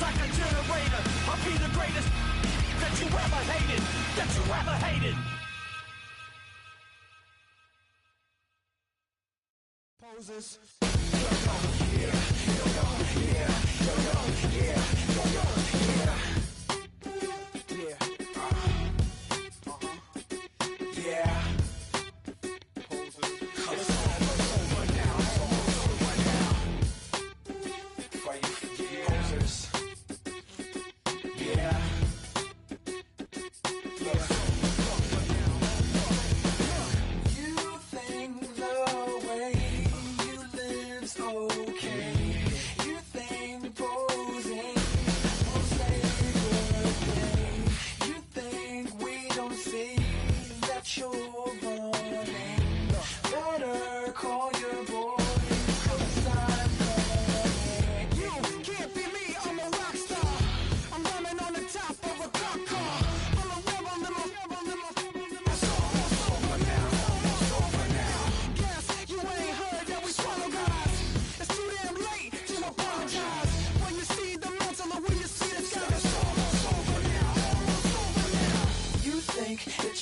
like a generator. I'll be the greatest that you ever hated, that you ever hated. Poses.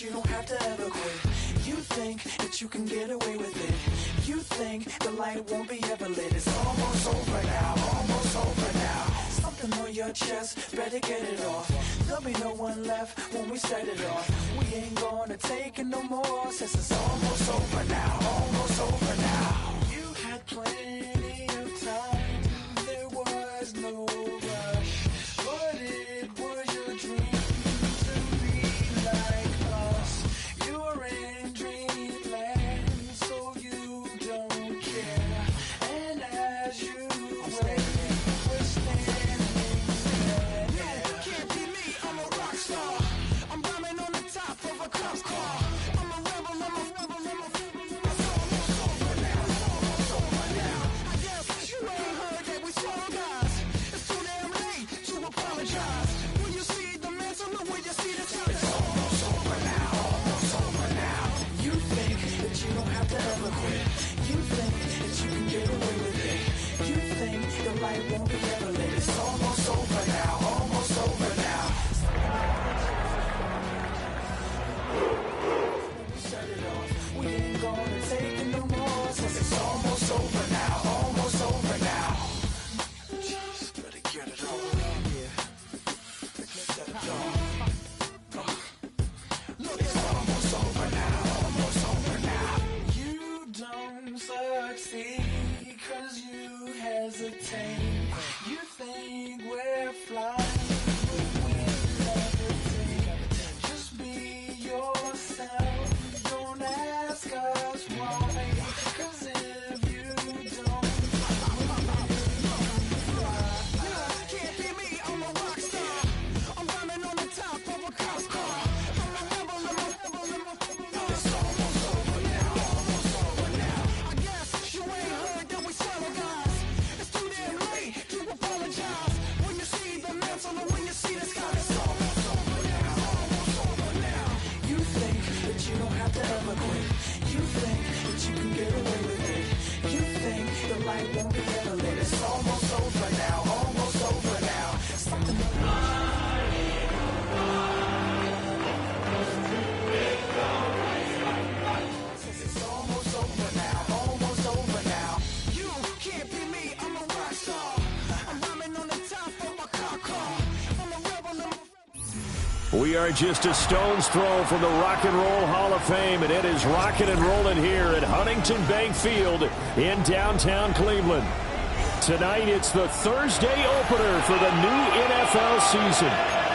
You don't have to ever quit. You think that you can get away with it. You think the light won't be ever lit. It's almost over now, almost over now. Something on your chest, better get it off. There'll be no one left when we set it off. We ain't gonna take it no more, since it's almost over now, almost over now. You had plenty of time, there was no rush, but it was your dream. You think we're flying, but we levitate. Just be yourself, don't ask us why. 'Cause if you don't, can't be me, I'm a rock star. I'm running on the top of a cop car. I'm a rebel, it's almost over now, almost over now. I guess you ain't heard that we swallow guys. It's too damn late to apologize. When you see the mantle or when you see the sky, it's almost over now, almost over now. You think that you don't have to ever quit. You think that you can get away with it. You think the light won't be ever lit. It's almost over now, almost over now. Something it's almost over now, almost over now. You can't be me, I'm a rock star. I'm rhyming on the top of my car. I'm a rebel, We are just a stone's throw from the Rock and Roll Hall of Fame, and it is rocking and rolling here at Huntington Bank Field in downtown Cleveland. Tonight, it's the Thursday opener for the new NFL season,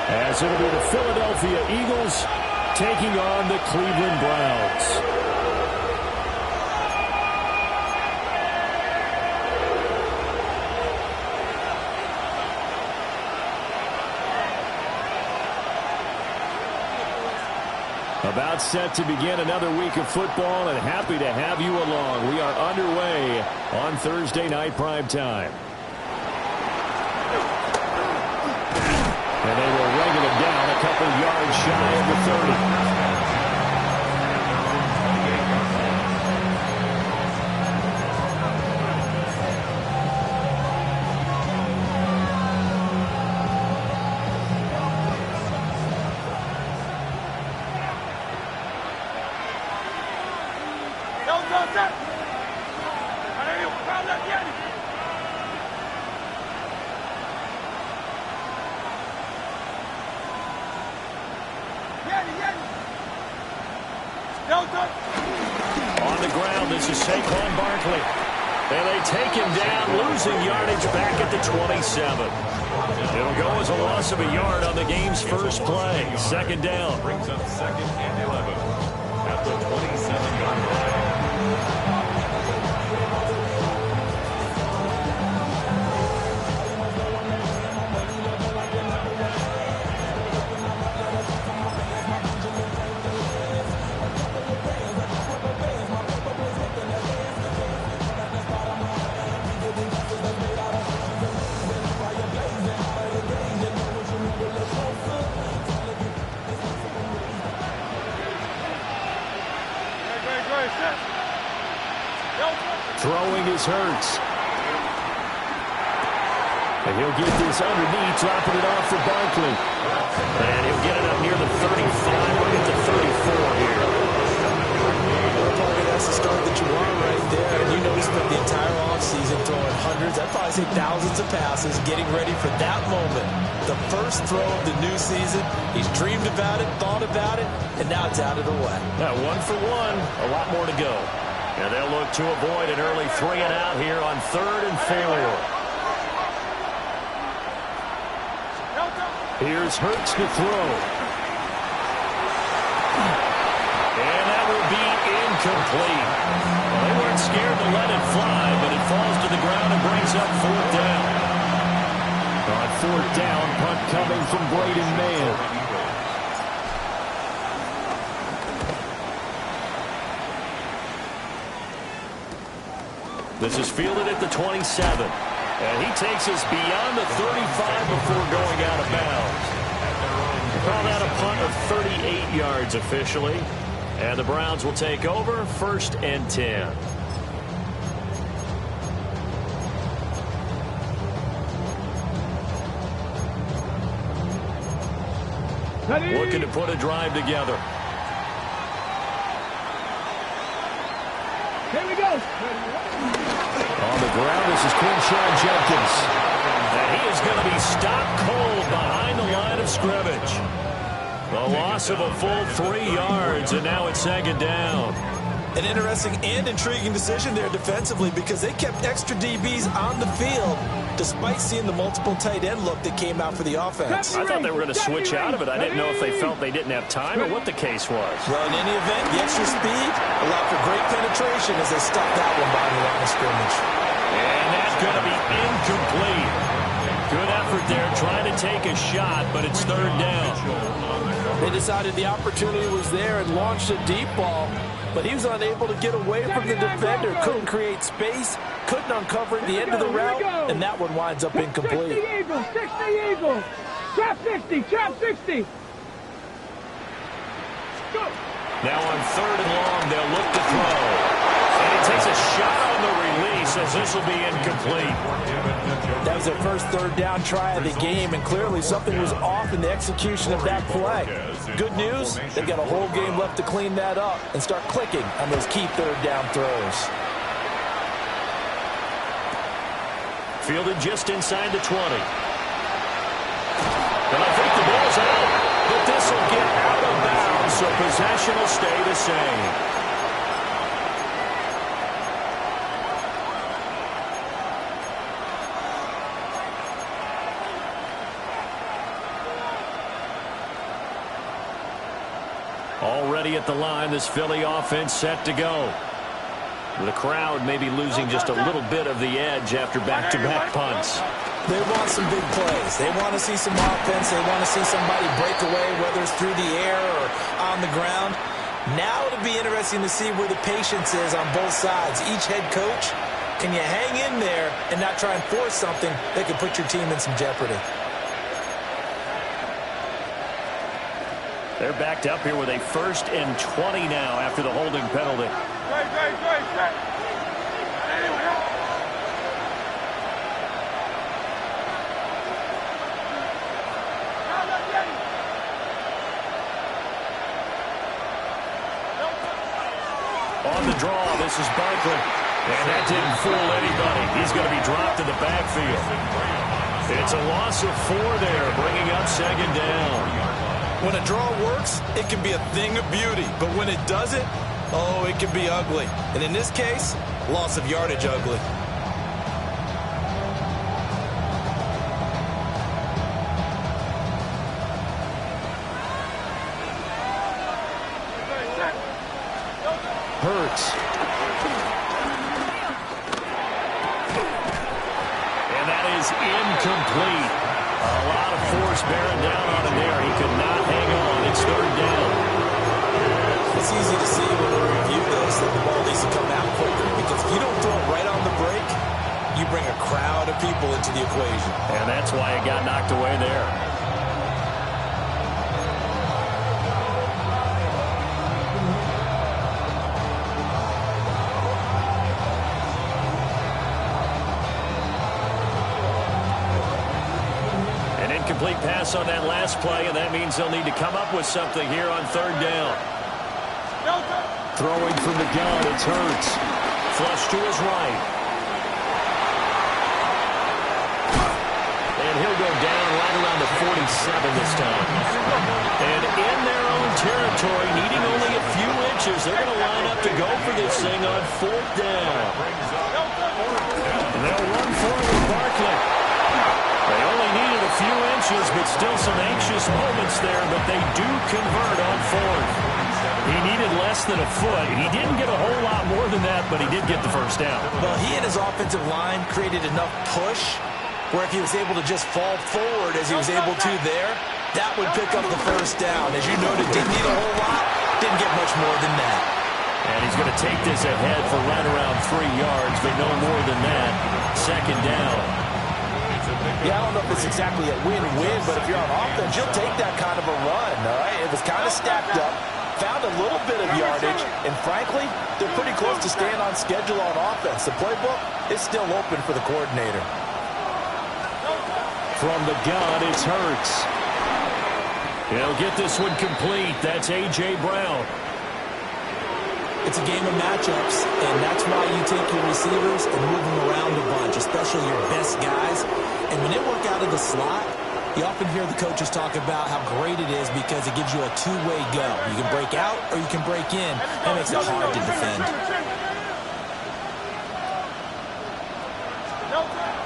as it'll be the Philadelphia Eagles taking on the Cleveland Browns. About set to begin another week of football, and happy to have you along. We are underway on Thursday night primetime. And they will wrangle him down a couple yards shy of the 30. On the ground, this is Saquon Barkley. And they take him down, losing yardage back at the 27. It'll go as a loss of a yard on the game's first play. Second down. Brings up 2nd and 11 at the 27-yard line. Throwing is Hurts. And he'll get this underneath, dropping it off for Barkley. And he'll get it up near the 35, we'll get to 34 here. That's the start that you want right there. And you know he spent the entire offseason throwing hundreds, I'd probably say thousands of passes, getting ready for that moment. The first throw of the new season. He's dreamed about it, thought about it, and now it's out of the way. Now 1 for 1, a lot more to go. And they'll look to avoid an early 3 and out here on 3rd and 4. Here's Hurts to throw. And that will be incomplete. Well, they weren't scared to let it fly, but it falls to the ground and brings up 4th down. On 4th down, punt coming from Braden Mann. This is fielded at the 27. And he takes us beyond the 35 before going out of bounds. Call that a punt of 38 yards officially. And the Browns will take over 1st and 10. Looking to put a drive together. Here we go. On the ground, this is Quinshawn Jenkins. And he is going to be stopped cold behind the line of scrimmage. The loss of a full 3 yards, and now it's 2nd down. An interesting and intriguing decision there defensively because they kept extra DBs on the field despite seeing the multiple tight end look that came out for the offense. I thought they were going to switch out of it. I didn't know if they felt they didn't have time or what the case was. Well, in any event, the extra speed allowed for great penetration as they stopped that one behind the line of scrimmage. And that's going to be incomplete. Good effort there trying to take a shot, but it's 3rd down. They decided the opportunity was there and launched a deep ball, but he was unable to get away from the defender, couldn't create space, couldn't uncover at the end of the route, and that one winds up incomplete. 60 Eagles, 60 Eagles. Trap 60, trap 60. Go. Now on 3rd and long, they'll look to throw. And he takes a shot on the release as this will be incomplete. That was their first 3rd down try of the game, and clearly something was off in the execution of that play. Good news, they've got a whole game left to clean that up and start clicking on those key 3rd down throws. Fielded just inside the 20. And I think the ball's out, but this will get out of bounds, so possession will stay the same. Already at the line, this Philly offense set to go. The crowd may be losing just a little bit of the edge after back-to-back punts. They want some big plays. They want to see some offense. They want to see somebody break away, whether it's through the air or on the ground. Now it'll be interesting to see where the patience is on both sides. Each head coach, can you hang in there and not try and force something that could put your team in some jeopardy? They're backed up here with a 1st and 20 now after the holding penalty. On the draw, this is Barkley. And that didn't fool anybody. He's going to be dropped in the backfield. It's a loss of 4 there, bringing up second down. When a draw works, it can be a thing of beauty. But when it doesn't, oh, it can be ugly. And in this case, loss of yardage ugly. Hurts. And that is incomplete. A lot of force bearing down on him there. He could not hang on. It's third down. It's easy to see when we review this that the ball needs to come out quicker, because if you don't throw it right on the break, you bring a crowd of people into the equation. And that's why it got knocked away there. An incomplete pass on that last play, and that means they'll need to come up with something here on third down. Throwing from the gun, it's Hurts. Flush to his right. And he'll go down right around the 47 this time. And in their own territory, needing only a few inches, they're going to line up to go for this thing on fourth down. And they'll run for it with Barkley. They only needed a few inches, but still some anxious moments there, but they do convert on fourth. He needed less than a foot. He didn't get a whole lot more than that, but he did get the first down. Well, he and his offensive line created enough push where if he was able to just fall forward as he was able to there, that would pick up the first down. As you noted, didn't need a whole lot, didn't get much more than that. And he's going to take this ahead for right around 3 yards, but no more than that. Second down. Yeah, I don't know if it's exactly a win-win, but if you're on offense, you'll take that kind of a run, all right? It was kind of stacked up, found a little bit of yardage, and frankly, they're pretty close to staying on schedule on offense. The playbook is still open for the coordinator. From the gun, it's Hurts. He'll get this one complete. That's A.J. Brown. It's a game of matchups, and that's why you take your receivers and move them around a bunch, especially your best guys. And when they work out of the slot, you often hear the coaches talk about how great it is because it gives you a two-way go. You can break out or you can break in. That makes it hard to defend.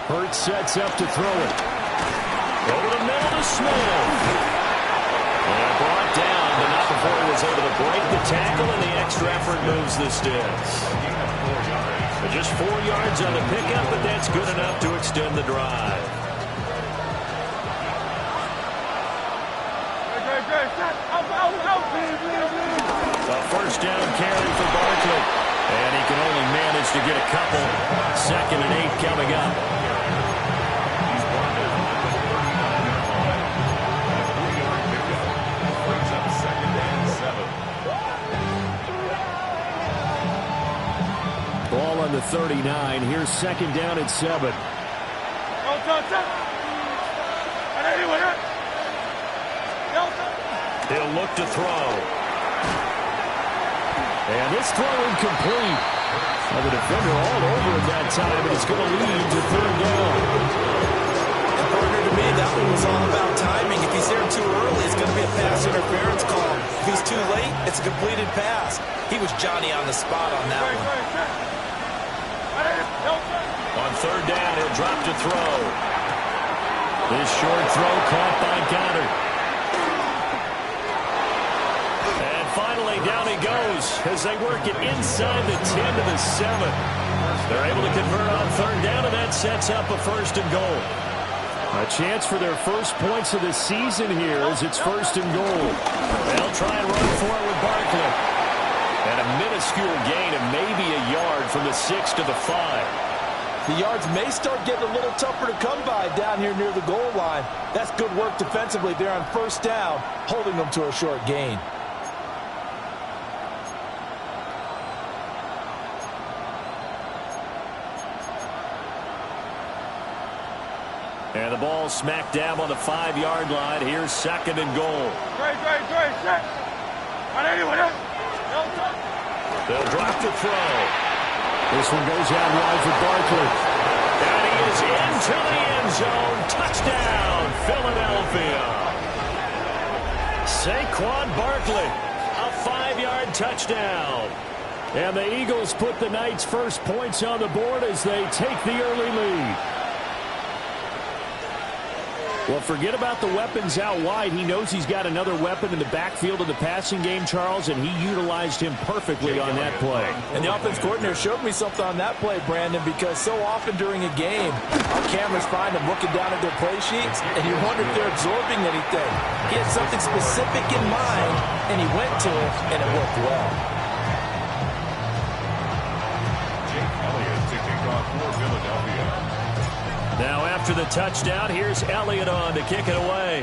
Hurts sets up to throw it. Over the middle to Smith. And brought down, but not before he was able to break the tackle, and the extra effort moves the sticks. But just 4 yards on the pickup, but that's good enough to extend the drive. A first down carry for Barkley. And he can only manage to get a couple. 2nd and 8 coming up. Ball on the 39. Here's 2nd down at 7. He'll look to throw. And this throw incomplete. The defender all over it that time, but it's going to lead to 3rd down. And partner, to me, that one was all about timing. If he's there too early, it's going to be a pass interference call. If he's too late, it's a completed pass. He was Johnny on the spot on that one. On 3rd down, he'll drop to throw. This short throw caught by Goddard. And finally, down he goes as they work it inside the 10 to the 7. They're able to convert on 3rd down, and that sets up a 1st and goal. A chance for their first points of the season here as it's 1st and goal. They'll try and run for it with Barkley. And a minuscule gain of maybe a yard from the 6 to the 5. The yards may start getting a little tougher to come by down here near the goal line. That's good work defensively there on 1st down, holding them to a short gain. And the ball smack dab on the 5-yard line. Here's 2nd and goal. They'll drop the throw. This one goes out wide for Barkley. And he is into the end zone. Touchdown, Philadelphia. Saquon Barkley, a 5-yard touchdown. And the Eagles put the Knights' first points on the board as they take the early lead. Well, forget about the weapons out wide. He knows he's got another weapon in the backfield of the passing game, Charles, and he utilized him perfectly on that play. And the offense coordinator showed me something on that play, Brandon, because so often during a game, our cameras find them looking down at their play sheets, and you wonder if they're absorbing anything. He had something specific in mind, and he went to it, and it worked well. Jake Elliott to kick off for Philadelphia. Now after the touchdown, here's Elliott on to kick it away.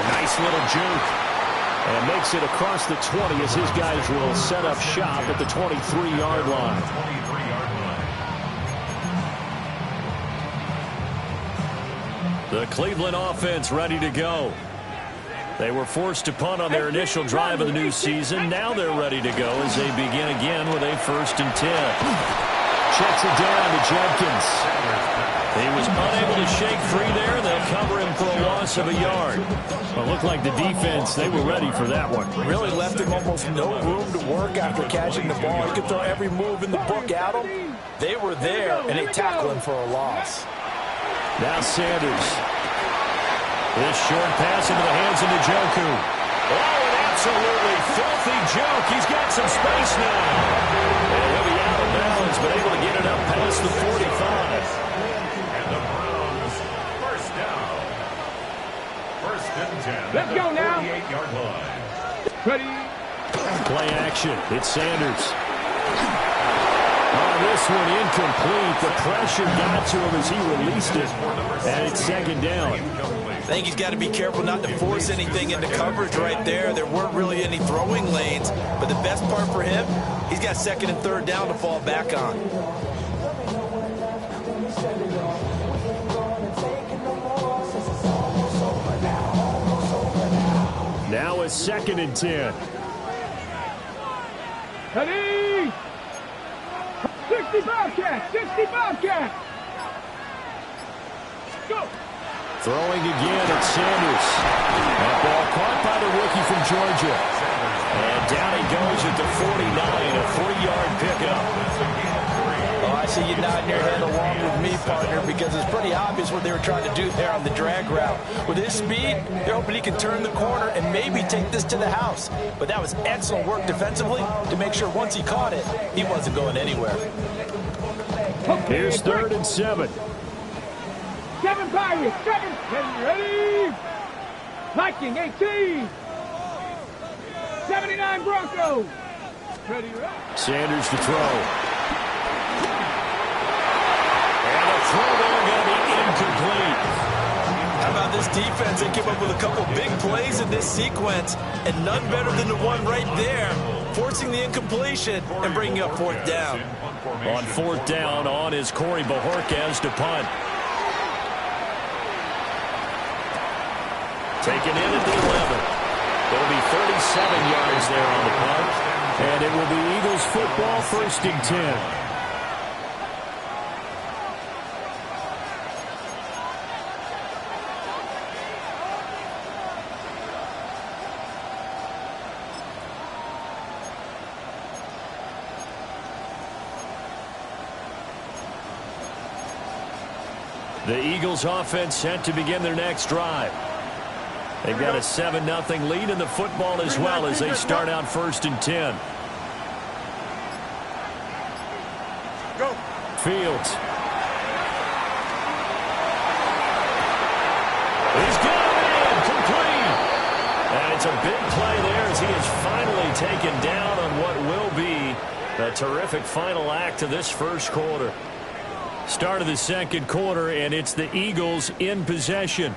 Nice little juke. And makes it across the 20 as his guys will set up shop at the 23-yard line. The Cleveland offense ready to go. They were forced to punt on their initial drive of the new season. Now they're ready to go as they begin again with a 1st and 10. Checks it down to Jenkins. He was unable to shake free there. They'll cover him for a loss of a yard. Well, it looked like the defense, they were ready for that one. Really left him almost no room to work after catching the ball. He could throw every move in the book at him. They were there, and they tackled him for a loss. Now Sanders. This short pass into the hands of Njoku. Oh, an absolutely filthy joke. He's got some space now. And he'll be out of bounds, but able to get it up past the 45. And the Browns, first down. 1st and 10. Let's go now. 48-yard line. Ready. Play action. It's Sanders. Oh, this one incomplete. The pressure got to him as he released it. And it's 2nd down. I think he's got to be careful not to force anything into coverage right there. There weren't really any throwing lanes, but the best part for him, he's got 2nd and 3rd down to fall back on. Now it's 2nd and 10. Ready. 60 Bobcat. 60 Bobcat. Go. Throwing again at Sanders. That ball caught by the rookie from Georgia. And down he goes at the 49, a 3-yard pickup. Oh, I see you nodding your head along with me, partner, because it's pretty obvious what they were trying to do there on the drag route. With his speed, they're hoping he can turn the corner and maybe take this to the house. But that was excellent work defensively to make sure once he caught it, he wasn't going anywhere. Here's 3rd and 7. 7 Pirates. 7. Ready. Viking 18. 79 Broncos. Ready. Sanders to throw. And the throw there going to be incomplete. How about this defense? They came up with a couple big plays in this sequence, and none better than the one right there, forcing the incompletion and bringing up 4th down. On 4th down, on is Corey Bojorquez to punt. Taken in at the 11. It'll be 37 yards there on the punt. And it will be Eagles football, 1st and 10. The Eagles offense set to begin their next drive. They've got a 7-0 lead in the football as well as they start out 1st and 10. Go. Fields. He's got it in, complete. And it's a big play there as he is finally taken down on what will be a terrific final act of this 1st quarter. Start of the 2nd quarter, and it's the Eagles in possession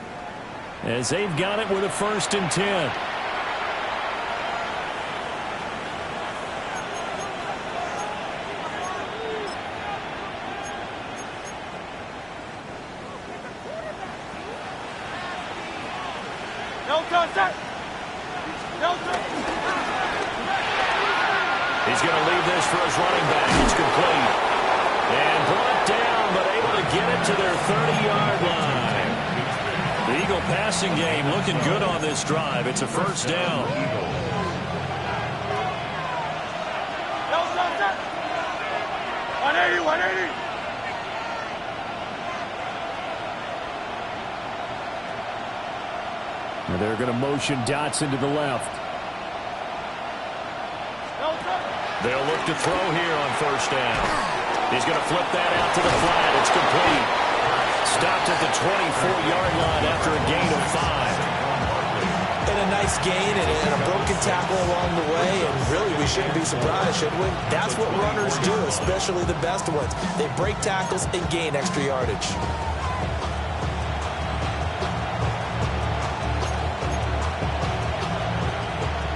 as they've got it with a 1st and 10. He's going to leave this for his running back. It's complete. And brought down, but able to get it to their 30-yard line. The Eagle passing game looking good on this drive. It's a first down. 180, 180. And they're going to motion Dotson to the left. They'll look to throw here on first down. He's going to flip that out to the flat. It's complete. Stopped at the 24-yard line after a gain of 5. And a nice gain and a broken tackle along the way. And really, we shouldn't be surprised, should we? That's what runners do, especially the best ones. They break tackles and gain extra yardage.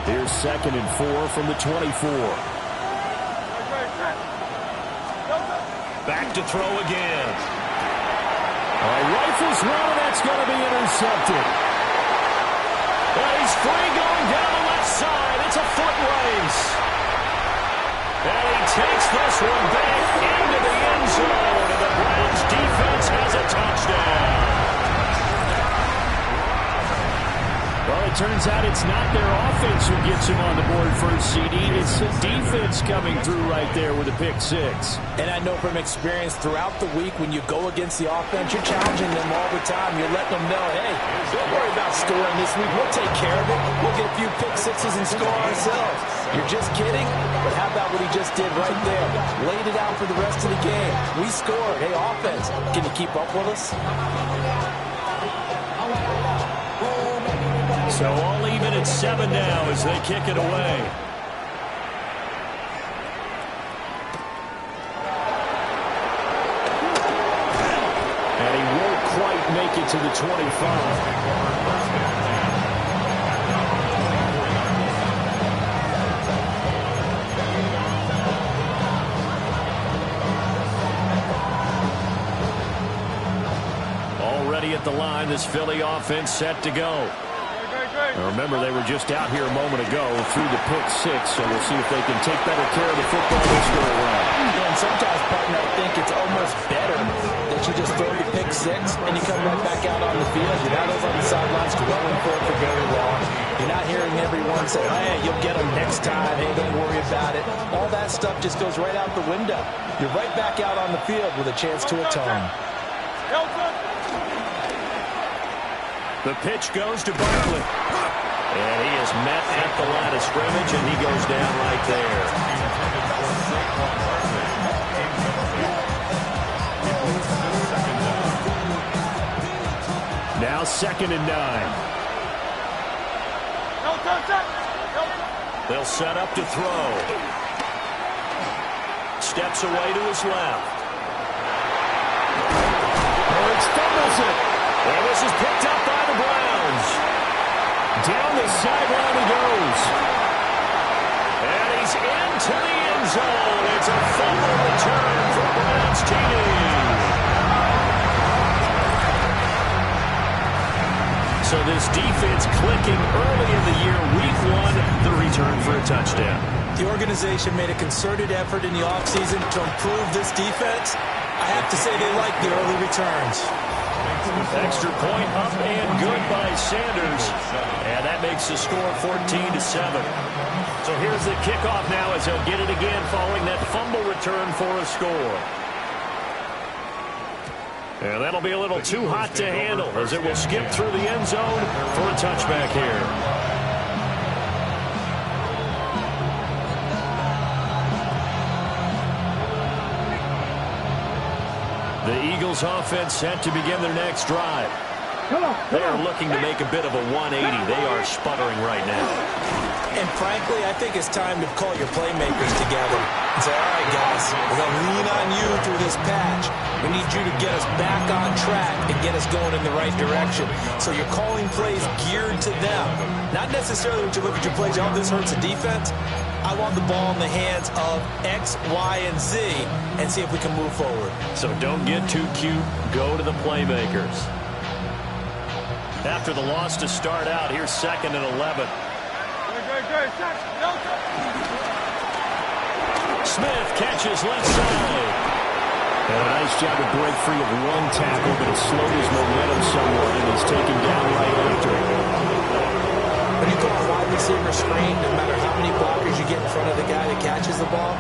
Here's 2nd and 4 from the 24. Back to throw again. Rifles one, and that's going to be intercepted. And he's free going down the left side. It's a foot race. And he takes this one back into the end zone. And the Browns defense has a touchdown. Well, it turns out it's not their offense who gets him on the board first, CD. It's the defense coming through right there with a pick 6. And I know from experience throughout the week when you go against the offense, you're challenging them all the time. You're letting them know, hey, don't worry about scoring this week. We'll take care of it. We'll get a few pick 6s and score ourselves. You're just kidding? But how about what he just did right there? Laid it out for the rest of the game. We scored. Hey, offense, can you keep up with us? So all even at 7 now as they kick it away. And he won't quite make it to the 25. Already at the line, this Philly offense set to go. Now remember, they were just out here a moment ago through the pick 6, so we'll see if they can take better care of the football this go around. And sometimes, partner, I think it's almost better that you just throw the pick 6 and you come right back out on the field. You're not over on the sidelines dwelling for it for very long. You're not hearing everyone say, hey, you'll get them next time. Hey, don't worry about it. All that stuff just goes right out the window. You're right back out on the field with a chance to atone. The pitch goes to Barkley. And he is met at the line of scrimmage, and he goes down right there. Now 2nd and 9. They'll set up to throw. Steps away to his left. Lawrence fumbles it. And this is picked up by the Browns. Down the sideline he goes. And he's into the end zone. It's a fumble return for Browns TD. So this defense clicking early in the year, week 1, the return for a touchdown. The organization made a concerted effort in the offseason to improve this defense. I have to say they like the early returns. Extra point up and good by Sanders. And that makes the score 14-7. So here's the kickoff now as he'll get it again following that fumble return for a score. And that'll be a little too hot to handle as it will skip through the end zone for a touchback here. The Eagles offense set to begin their next drive. They are looking to make a bit of a 180. They are sputtering right now. And frankly, I think it's time to call your playmakers together and say, all right, guys, we're going to lean on you through this patch. We need you to get us back on track and get us going in the right direction. So you're calling plays geared to them. Not necessarily when you look at your plays, oh, this hurts the defense. I want the ball in the hands of X, Y, and Z and see if we can move forward. So don't get too cute. Go to the playmakers. After the loss to start out, here's 2nd and 11. Smith catches left side. And a nice job to break free of one tackle, but it slowed his momentum somewhat and is taken down right after it. When you call a wide receiver screen, no matter how many blockers you get in front of the guy that catches the ball,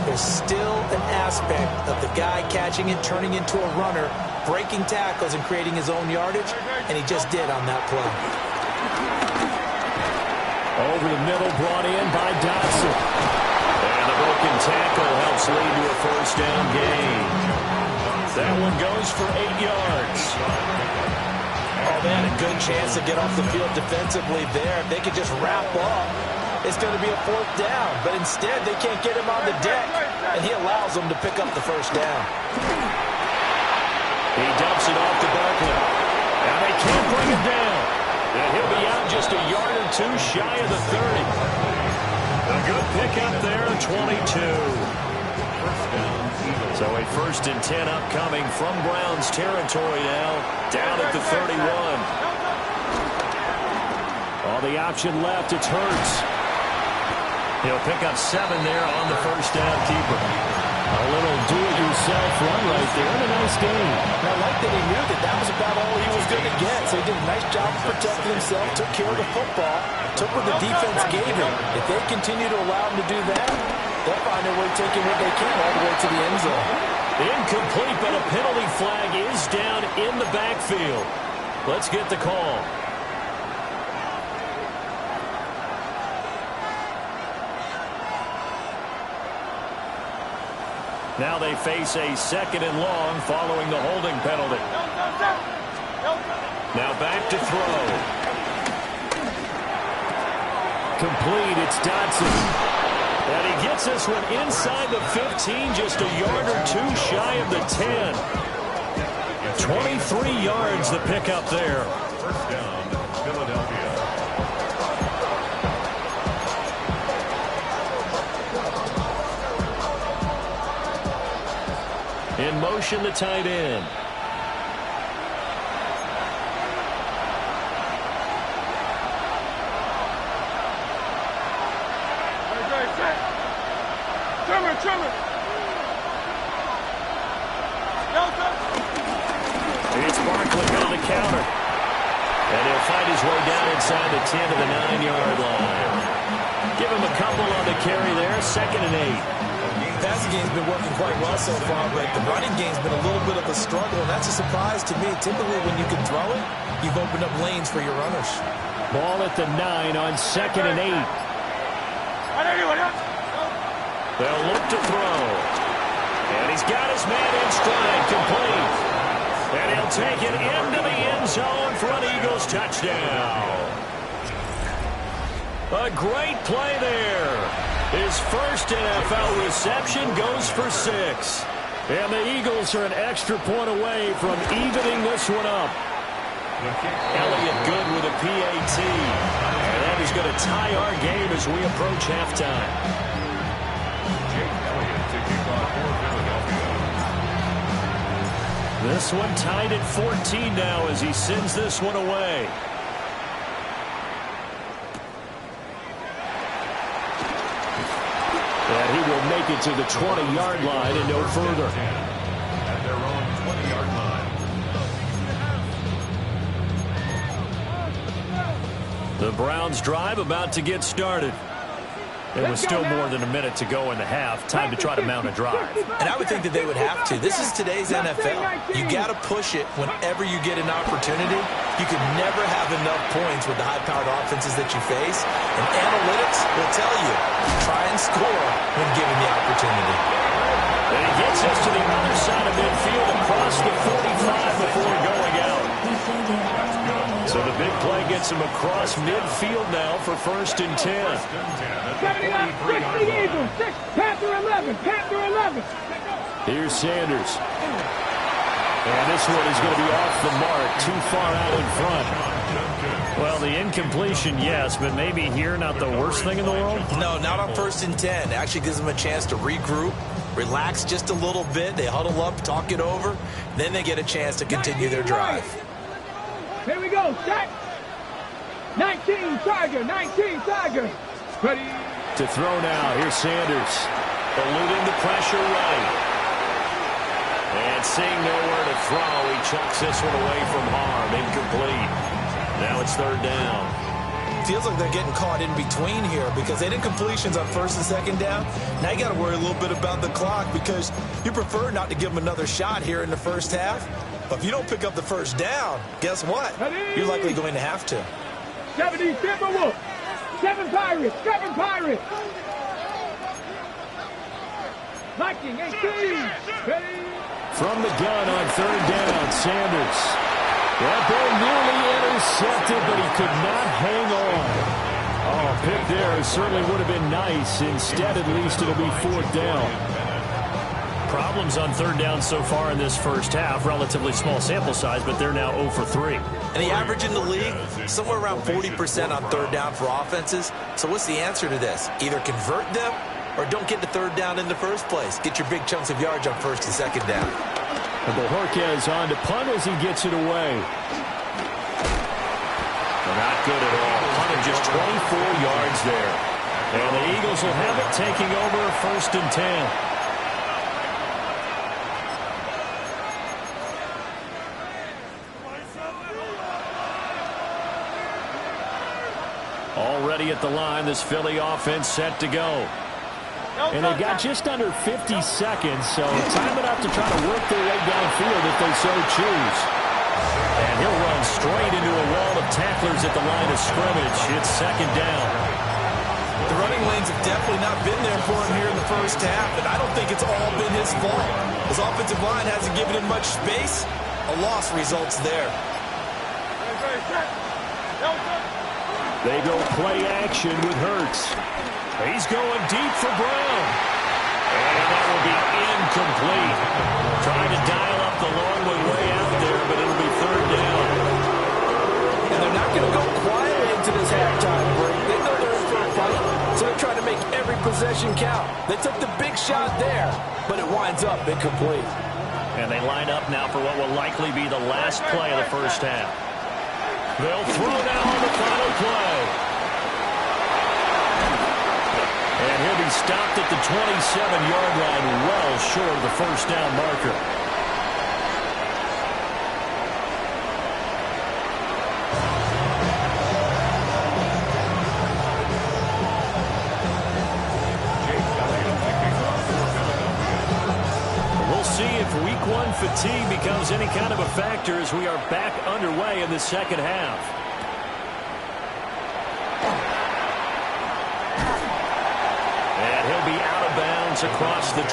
there's still an aspect of the guy catching it, turning into a runner, breaking tackles and creating his own yardage, and he just did on that play. Over the middle, brought in by Dotson. And the broken tackle helps lead to a first down gain. That one goes for 8 yards. Oh, they had a good chance to get off the field defensively there. If they could just wrap up, it's going to be a 4th down. But instead, they can't get him on the deck, and he allows them to pick up the first down. He dumps it off to Barkley. Now they can't bring him down. And he'll be out just a yard or two shy of the 30. A good pickup there, 22. So a 1st and 10 upcoming from Browns territory now, down at the 31. All the option left, it's Hurts. He'll pick up 7 there on the first down keeper. A little do-it-yourself run right there, and a nice game. And I like that he knew that that was about all he was going to get, so he did a nice job of protecting himself, took care of the football, took what the defense gave him. If they continue to allow him to do that, they'll find a way taking what they can all the way to the end zone. Incomplete, but a penalty flag is down in the backfield. Let's get the call. Now they face a 2nd and long following the holding penalty. Now back to throw. Complete, it's Dotson. And he gets this one inside the 15, just a yard or two shy of the 10. 23 yards the pickup there. First down, Philadelphia. In motion, the tight end. It's Barkley on the counter. And he'll find his way down inside the 10 to the 9-yard line. Give him a couple on the carry there, 2nd and 8. The passing game's been working quite well so far, but the running game's been a little bit of a struggle, and that's a surprise to me. Typically, when you can throw it, you've opened up lanes for your runners. Ball at the 9 on 2nd and 8. They'll look to throw. And he's got his man in stride, complete. And he'll take it into the end zone for an Eagles touchdown. A great play there. His first NFL reception goes for 6. And the Eagles are an extra point away from evening this one up. Elliott good with a PAT. And that is going to tie our game as we approach halftime. This one tied at 14 now as he sends this one away. And he will make it to the 20-yard line and no further. At their own 20-yard line. The Browns drive about to get started. It was still more than a minute to go in the half. Time to try to mount a drive. And I would think that they would have to. This is today's NFL. You got to push it whenever you get an opportunity. You can never have enough points with the high-powered offenses that you face. And analytics will tell you, try and score when given the opportunity. And he gets us to the other side of midfield across the 45 before going out. So the big play gets him across midfield now for 1st and 10. 79, 60 Eagles, 6, Panther 11, Panther 11. Here's Sanders. And this one is going to be off the mark, too far out in front. Well, the incompletion, yes, but maybe here not the worst thing in the world? No, not on 1st and 10. It actually gives them a chance to regroup, relax just a little bit. They huddle up, talk it over. Then they get a chance to continue their drive. Here we go. Set. 19 Tiger. 19 Tiger. Ready. To throw now. Here's Sanders. Eluding the pressure right. And seeing nowhere to throw, he chucks this one away from harm. Incomplete. Now it's third down. Feels like they're getting caught in between here because they did completions on first and second down. Now you got to worry a little bit about the clock because you prefer not to give them another shot here in the first half. But if you don't pick up the first down, guess what? You're likely going to have to. 70 Timberwolves. 7 Pirates. 7 Pirates. Liking 18. Ready. From the gun on third down, Sanders. That ball nearly intercepted, but he could not hang on. Oh, pick there certainly would have been nice. Instead, at least it'll be fourth down. Problems on third down so far in this first half. Relatively small sample size, but they're now 0 for 3. And the average in the league, somewhere around 40% on third down for offenses. So what's the answer to this? Either convert them or don't get the third down in the first place. Get your big chunks of yards on first and second down. And Bojorquez on to punt as he gets it away. Not good at all. Punted just 24 yards there. And the Eagles will have it, taking over first and 10. Already at the line, this Philly offense set to go. And they've got just under 50 seconds, so time enough to try to work their way downfield if they so choose. And he'll run straight into a wall of tacklers at the line of scrimmage. It's second down. The running lanes have definitely not been there for him here in the first half, and I don't think it's all been his fault. His offensive line hasn't given him much space. A loss results there. They go play action with Hurts. He's going deep for Brown. And that will be incomplete. Trying to dial up the long way out there, but it'll be third down. And they're not going to go quietly into this halftime break. They know they're in for a fight, so they're trying to make every possession count. They took the big shot there, but it winds up incomplete. And they line up now for what will likely be the last play of the first half. They'll throw now on the final play. And he'll be stopped at the 27-yard line, well short of the first down marker. We'll see if week one fatigue becomes any kind of a factor as we are back underway in the second half. He'll be out of bounds across the 25.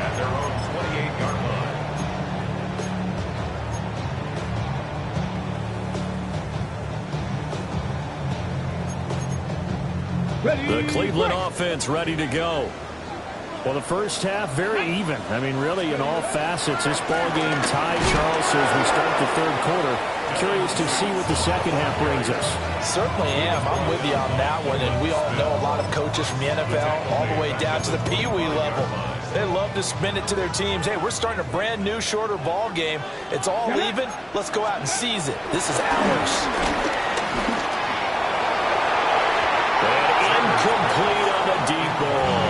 At their own 28-yard line. The Cleveland offense ready to go. Well, the first half very even. I mean, really, in all facets, this ball game tied, Charles, so as we start the third quarter. Curious to see what the second half brings us. Certainly am. I'm with you on that one, and we all know a lot of coaches from the NFL all the way down to the Pee-wee level. They love to spin it to their teams. Hey, we're starting a brand new, shorter ball game. It's all even. Let's go out and seize it. This is ours. And incomplete on the deep ball.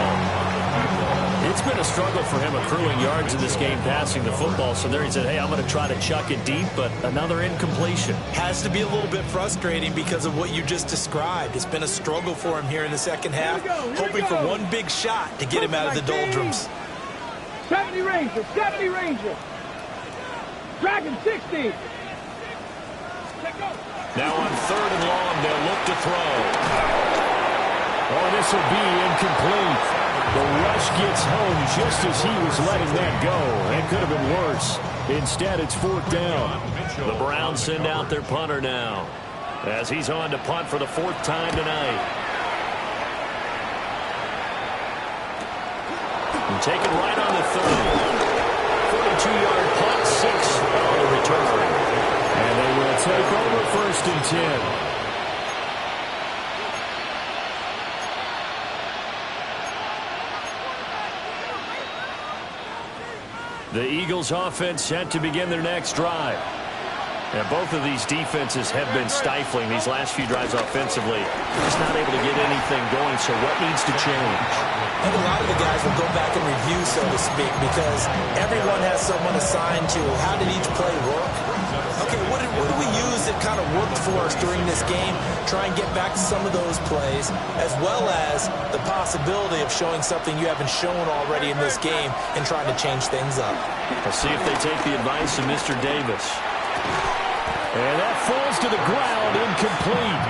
It's been a struggle for him accruing yards in this game passing the football. So there he said, hey, I'm going to try to chuck it deep, but another incompletion. Has to be a little bit frustrating because of what you just described. It's been a struggle for him here in the second half, hoping for one big shot to get him out of the doldrums. 70 Rangers, 70 Rangers. Dragon 60. Now on third and long, they'll look to throw. Oh, this will be incomplete. The rush gets home just as he was letting that go. It could have been worse. Instead, it's fourth down. The Browns send out their punter now, as he's on to punt for the fourth time tonight. And taken right on the 30. 42-yard punt, 6 on the return. And they will take over first and 10. The Eagles offense set to begin their next drive. And both of these defenses have been stifling these last few drives offensively. Just not able to get anything going, so what needs to change? And a lot of the guys will go back and review, so to speak, because everyone has someone assigned to how did each play work. Okay, what did we use that kind of worked for us during this game? Try and get back to some of those plays, as well as the possibility of showing something you haven't shown already in this game and trying to change things up. Let's see if they take the advice of Mr. Davis. And that falls to the ground, incomplete.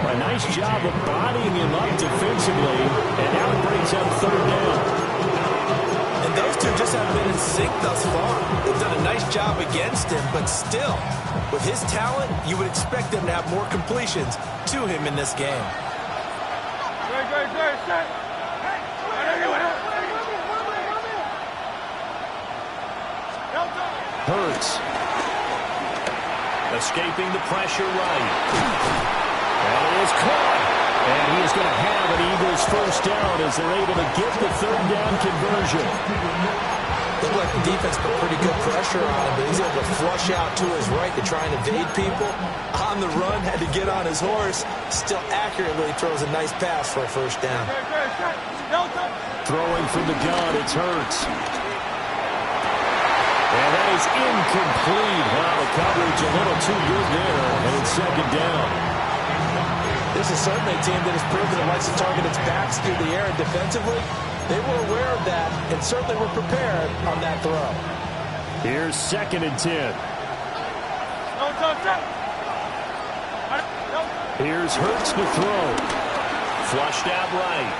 A nice job of bodying him up defensively, and now it brings up third down. And those two just haven't been in sync thus far. They've done a nice job against him, but still, with his talent, you would expect them to have more completions to him in this game. Hurts. Escaping the pressure right. And it is caught. And he is going to have an Eagles first down as they're able to get the third down conversion. Looked like the defense put pretty good pressure on him, but he's able to flush out to his right to try and evade people. On the run, had to get on his horse. Still accurately throws a nice pass for a first down. Throwing from the gun, it's Hurts. And that is incomplete. Wow, the coverage a little too good there. And it's second down. This is certainly a team that has proven it likes to target its backs through the air, and defensively, they were aware of that and certainly were prepared on that throw. Here's 2nd and 10. Here's Hurts to throw. Flushed out right.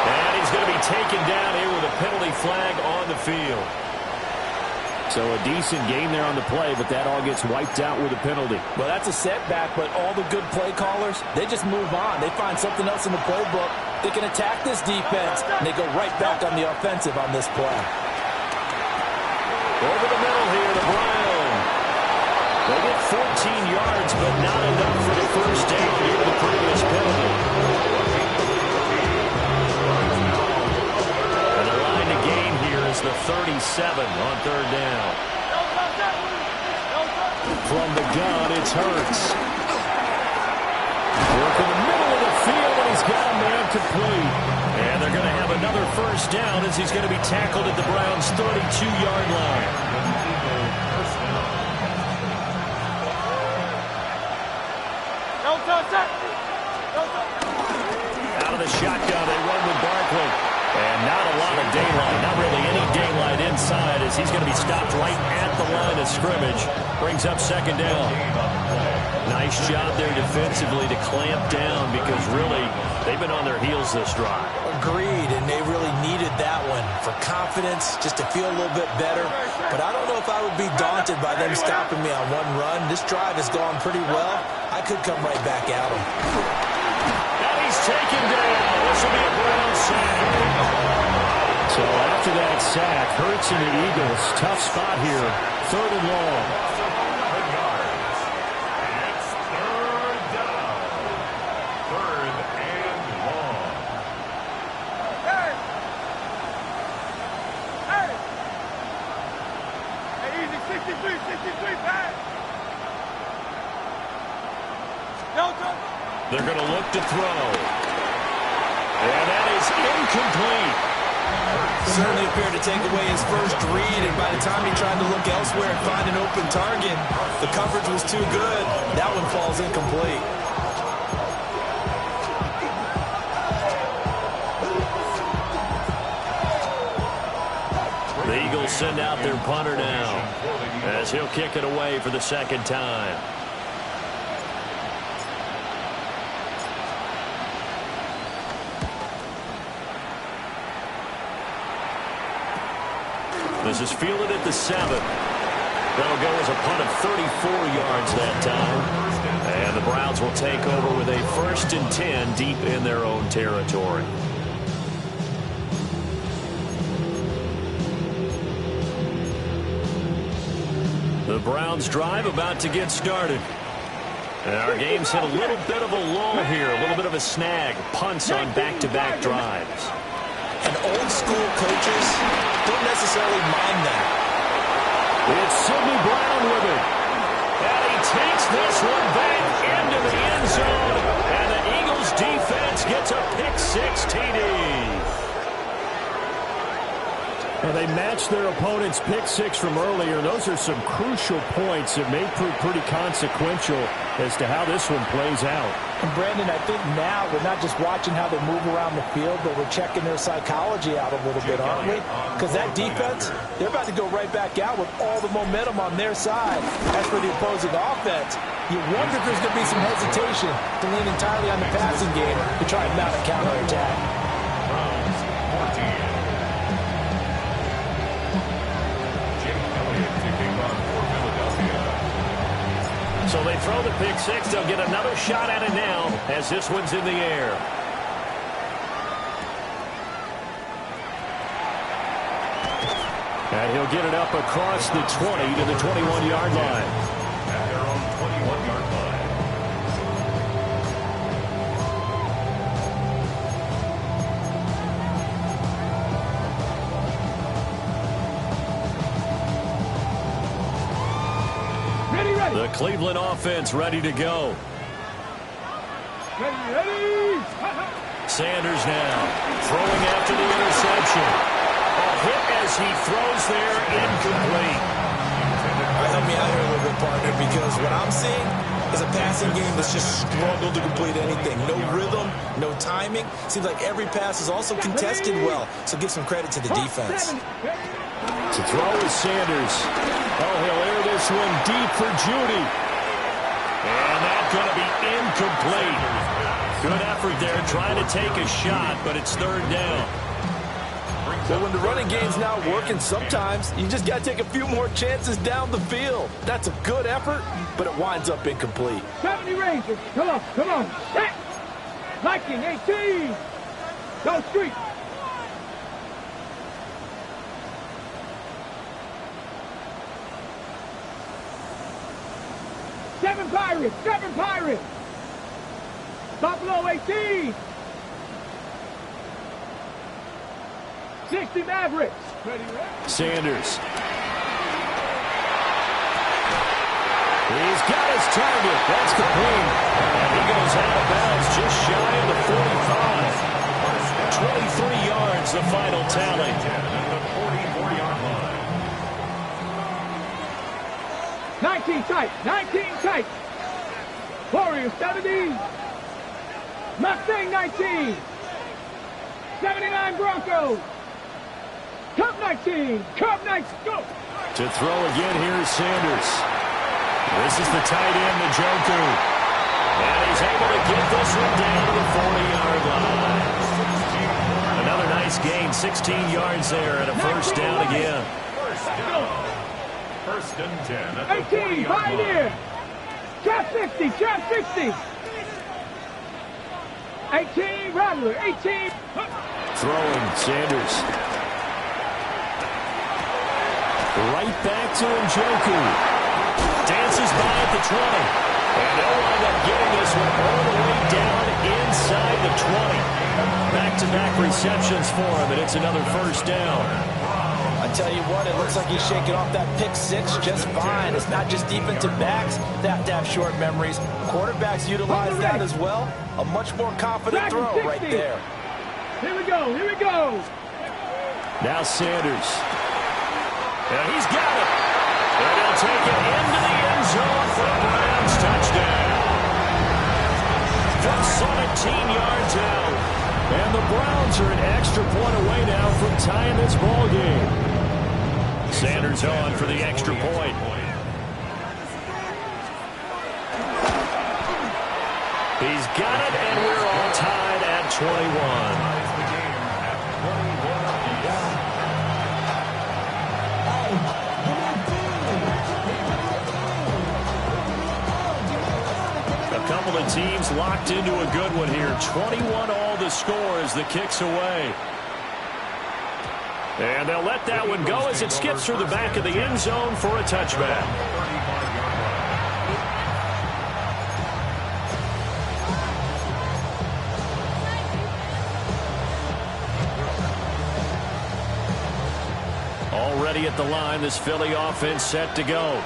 And he's going to be taken down here with a penalty flag on the field. So a decent game there on the play, but that all gets wiped out with a penalty. Well, that's a setback, but all the good play callers, they just move on. They find something else in the playbook. They can attack this defense, and they go right back on the offensive on this play. Over the middle here to Brown. They get 14 yards, but not enough for the first down due to the previous penalty. And the line to gain here is the 37 on third down. From the gun, it's Hurts. Work in the middle of the field, and he's got a man complete. And they're going to have another first down as he's going to be tackled at the Browns' 32-yard line. Out of the shotgun, they run with Barkley. And not a lot of daylight, not really any daylight inside as he's going to be stopped right at the line of scrimmage. Brings up second down. Nice job there defensively to clamp down because really they've been on their heels this drive. Agreed, and they really needed that one for confidence, just to feel a little bit better. But I don't know if I would be daunted by them stopping me on one run. This drive has gone pretty well. I could come right back at them. And he's taken down. This will be a Brown sack. So after that sack, Hurts and the Eagles, tough spot here. 3rd and long. It's third down. 3rd and long. Hey, easy, 63, pass. They're going to look to throw. And that is incomplete. Certainly appeared to take away his first read, and by the time he tried to look elsewhere and find an open target, the coverage was too good. That one falls incomplete. The Eagles send out their punter now as he'll kick it away for the second time. This is fielded at the 7. That'll go as a punt of 34 yards that time. And the Browns will take over with a 1st and 10 deep in their own territory. The Browns drive about to get started. And our game's hit a little bit of a lull here, a little bit of a snag. Punts on back-to-back drives. And old school coaches don't necessarily mind that. It's Sidney Brown with it. And he takes this one back into the end zone. And the Eagles defense gets a pick-6 TD. And they matched their opponent's pick-6 from earlier. Those are some crucial points that may prove pretty consequential as to how this one plays out. And Brandon, I think now we're not just watching how they move around the field, but we're checking their psychology out a little bit, aren't we? Because that defense, they're about to go right back out with all the momentum on their side. As for the opposing offense, you wonder if there's going to be some hesitation to lean entirely on the passing game to try and mount a counterattack. Browns 14. So they throw the pick-6. They'll get another shot at it now as this one's in the air. And he'll get it up across the 20 to the 21-yard line. At their own 21-yard line. The Cleveland offense ready to go. Ready. Sanders now throwing after the interception. A hit as he throws there, incomplete. All right, help me out here a little bit, partner, because what I'm seeing is a passing game that's just struggled to complete anything. No rhythm, no timing. Seems like every pass is also contested well, so give some credit to the defense. To throw is Sanders. Oh, he'll air this one deep for Judy. And that's going to be incomplete. Good effort there trying to take a shot, but it's third down. Well, when the running game's not working, sometimes you just got to take a few more chances down the field. That's a good effort, but it winds up incomplete. 70 Rangers. Come on. Set. Viking 18. Go street. 7 Pirates. Buffalo 18. 60 Mavericks. Sanders. He's got his target. That's complete. And he goes out of bounds just shy of the 45. 23 yards, the final tally. At the 44-yard line. 19 tight. Warriors 70. Mustang 19. 79 Broncos. Cub 19. Go. To throw again, here's Sanders. This is the tight end, Njoku. And he's able to get this one down to the 40-yard line. Another nice gain, 16 yards there, and a first down again. First and 10 at the 18, 40-yard right line. here. Trap 60. 18, Rattler, 18. Throwing, Sanders. Right back to Njoku. Dances by at the 20. And they'll wind up getting this one all the way down inside the 20. Back-to-back receptions for him, and it's another first down. I tell you what, it looks like he's shaking off that pick-6 just fine. It's not just defensive backs that have short memories. Quarterbacks utilize that as well. A much more confident throw right there. Here we go. Now Sanders. And he's got it. And he'll take it into the end zone for a Browns touchdown. From 17 yards out. And the Browns are an extra point away now from tying this ball game. Sanders on for the extra point. He's got it, and we're all tied at 21. A couple of teams locked into a good one here. 21 all the score as the kick's away. And they'll let that one go as it skips through the back of the end zone for a touchback. Already at the line, this Philly offense set to go.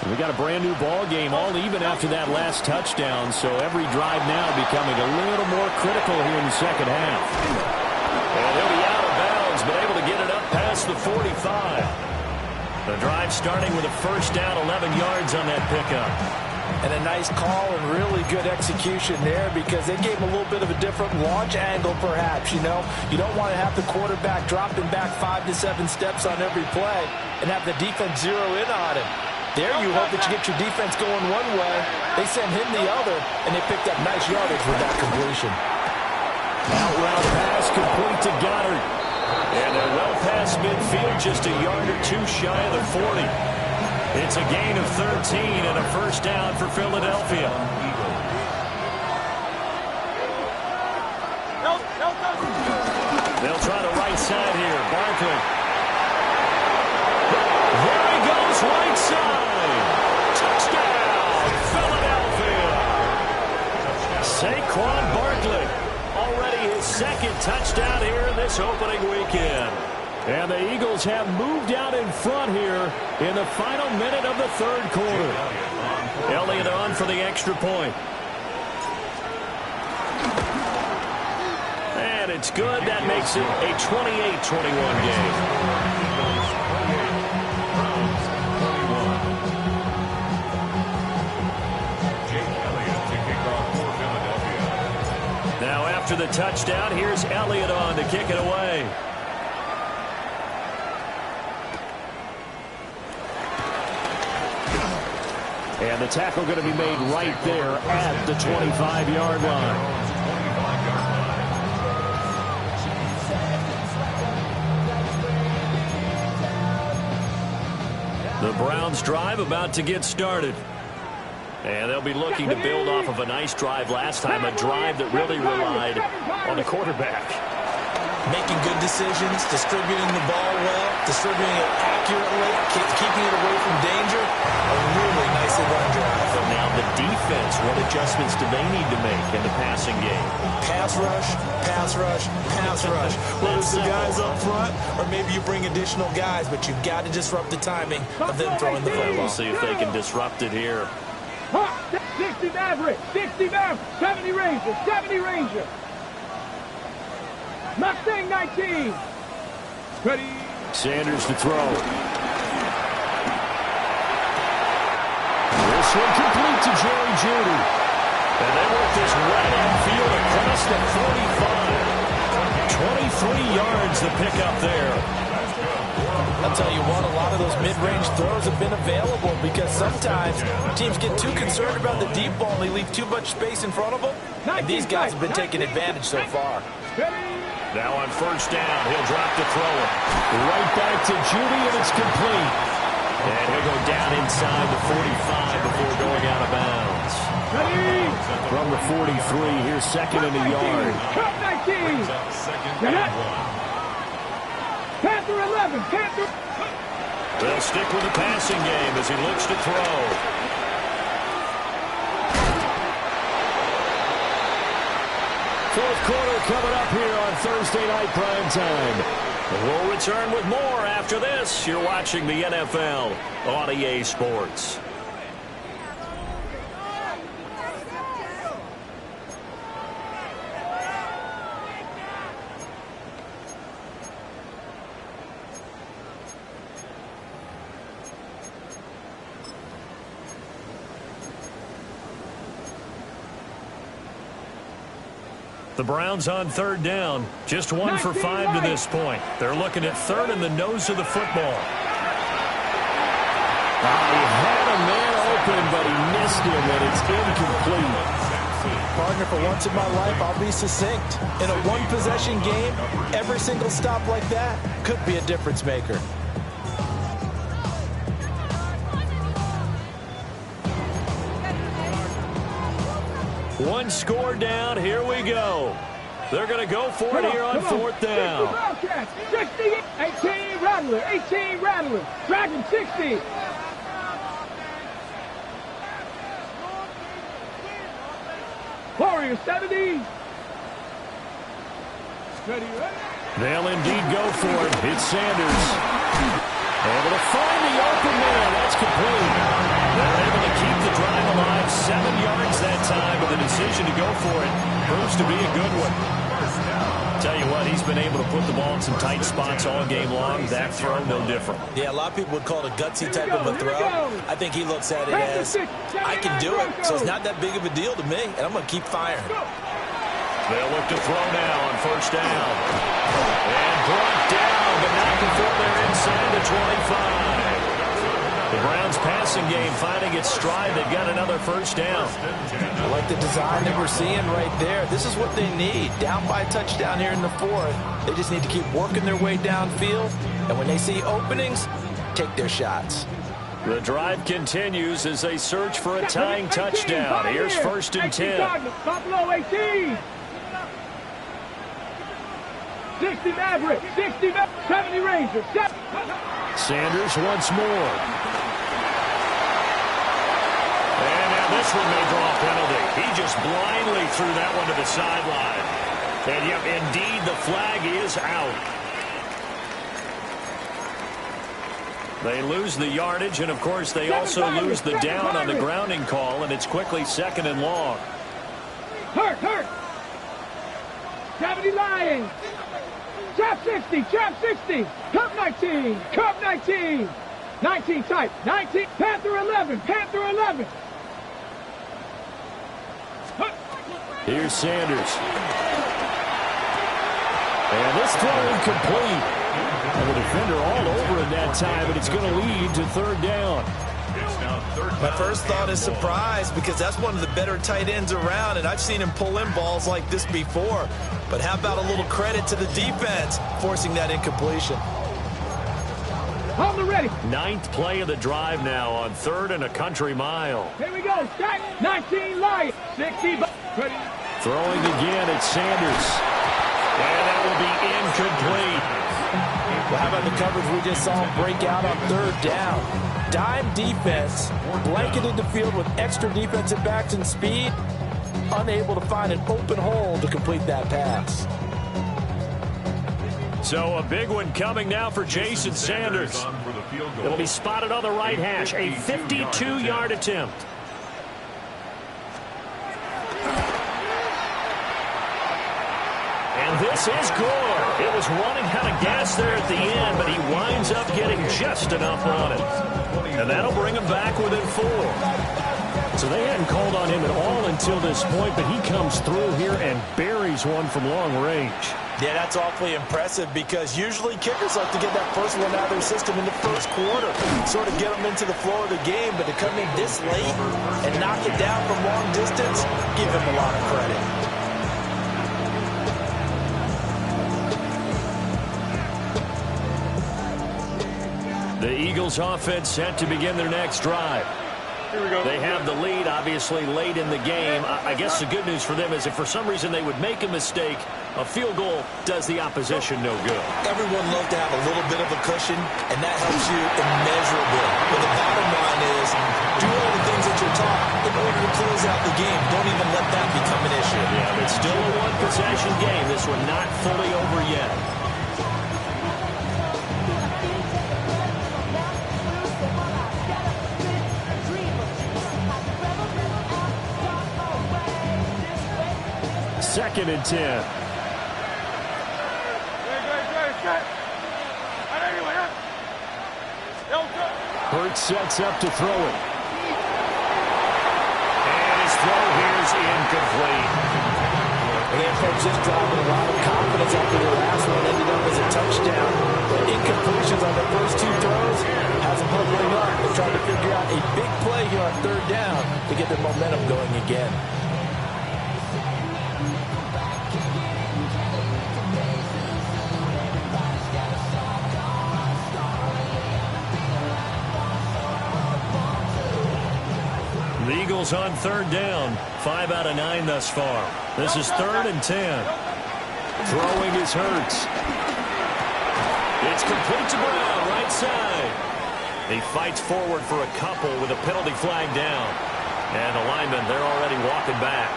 We got a brand new ball game, all even after that last touchdown, so every drive now becoming a little more critical here in the second half. And he'll be out of bounds, but able to get it up past the 45. The drive starting with a first down, 11 yards on that pickup. And a nice call and really good execution there because they gave him a little bit of a different launch angle perhaps, you know. You don't want to have the quarterback dropping back 5 to 7 steps on every play and have the defense zero in on him. There you hope that you get your defense going one way. They sent him the other, and they picked up nice yardage with that completion. Out route pass complete to Goddard. And they're well past midfield, just a yard or two shy of the 40. It's a gain of 13 and a first down for Philadelphia. They'll try the right side here. Barkley. There he goes, right side. Touchdown, Philadelphia. Saquon Barkley. Already his second touchdown here this opening weekend. And the Eagles have moved out in front here in the final minute of the third quarter. Elliott on for the extra point. And it's good. That makes it a 28-21 game. Now after the touchdown, here's Elliott on to kick it away. And the tackle going to be made right there at the 25-yard line. The Browns drive about to get started. And they'll be looking to build off of a nice drive last time, a drive that really relied on the quarterback. Making good decisions, distributing the ball well, distributing it accurately, keeping it away from danger. A really nicely run drive. But now the defense, what adjustments do they need to make in the passing game? Pass rush, pass rush, pass rush. Whether it's the guys up front or maybe you bring additional guys, but you've got to disrupt the timing of them throwing the football. We'll see if they can disrupt it here. 60 Maverick, 60 Maverick, 70 Ranger, 70 Ranger. Mustang 19. Ready. Sanders to throw. This one complete to Jerry Jeudy. And they work this right upfield across the 45. 23 yards the pickup there. I'll tell you what, a lot of those mid-range throws have been available because sometimes teams get too concerned about the deep ball and they leave too much space in front of them. And these guys have been taking advantage so far. Now on first down, he'll drop to throw it. Right back to Jeudy, and it's complete. And he'll go down inside the 45 before going out of bounds. From the 43, here's second and a yard. Cut 19. Panther 11. Panther. They'll stick with the passing game as he looks to throw. Fourth quarter coming up here on Thursday Night Prime Time. We'll return with more after this. You're watching the NFL on EA Sports. The Browns on third down. Just 1 for 5 to this point. They're looking at third in the nose of the football. He had a man open, but he missed him, and it's incomplete. Partner, for once in my life, I'll be succinct. In a one-possession game, every single stop like that could be a difference maker. One score down. Here we go. They're going to go for it here on fourth down. 60, 18 Rattler, 18 Rattler. Dragon 60. Warrior 70. Ready, ready. They'll indeed go for it. It's Sanders. Able to find the open man. That's complete. They're able to keep the drive alive. 7 yards that time, but the decision to go for it proves to be a good one. Tell you what, he's been able to put the ball in some tight spots all game long. That throw, no different. Yeah, a lot of people would call it a gutsy type of a throw. I think he looks at it as, I can do it, so it's not that big of a deal to me, and I'm going to keep firing. They'll look to throw now on first down. And brought down, but not before they're inside the 25. The Browns passing game finding its stride. They've got another first down. I like the design that we're seeing right there. This is what they need. Down by a touchdown here in the fourth. They just need to keep working their way downfield. And when they see openings, take their shots. The drive continues as they search for a tying touchdown. Here's first and 10. Buffalo 18. 60 Maverick. 60 Maverick. 70 Rangers. Sanders once more. And now this one may draw a penalty. He just blindly threw that one to the sideline. And yep, indeed, the flag is out. They lose the yardage, and of course they also lose the down on the grounding call, and it's quickly second and long. Hurt. 70 Lions. Trap 60, trap 60. Cup 19, cup 19. 19 type, 19. Panther 11, Panther 11. Here's Sanders. And this throw incomplete. And the defender all over it that time, but it's going to lead to third down. My first thought is surprise, because that's one of the better tight ends around, and I've seen him pull in balls like this before. But how about a little credit to the defense forcing that incompletion? On the ready. 9th play of the drive now on 3rd and a country mile. Here we go. Stack 19 Lions. 60. Ready. Throwing again, it's Sanders. And that will be incomplete. Well, how about the coverage we just saw break out on 3rd down? Dime defense, blanketed the field with extra defensive backs and speed, unable to find an open hole to complete that pass. So a big one coming now for Jason Sanders. It'll be spotted on the right hash, a 52-yard attempt. And this is good. It was running out of gas there at the end, but he winds up getting just enough on it. And that'll bring him back within 4. So they hadn't called on him at all until this point, but he comes through here and buries one from long range. Yeah, that's awfully impressive, because usually kickers like to get that first one out of their system in the first quarter, sort of get them into the flow of the game, but to come in this late and knock it down from long distance, give him a lot of credit. The Eagles offense set to begin their next drive. They have the lead, obviously, late in the game. I guess the good news for them is if for some reason they would make a mistake, a field goal does the opposition no good. Everyone loves to have a little bit of a cushion, and that helps you immeasurably. But the bottom line is, do all the things that you're taught in order to close out the game. Don't even let that become an issue. Yeah, it's still a one-possession game. This one not fully over yet. Second and 10. Hurts sets up to throw it. And his throw here is incomplete. Again, folks, just driving a lot of confidence after the last one ended up as a touchdown. The incompletions on the first 2 throws has them bubbling up. They're trying to figure out a big play here on 3rd down to get their momentum going again. The Eagles on 3rd down. 5 out of 9 thus far. This is 3rd and 10. Throwing is Hurts. It's complete to Brown, right side. He fights forward for a couple with a penalty flag down. And the linemen, they're already walking back.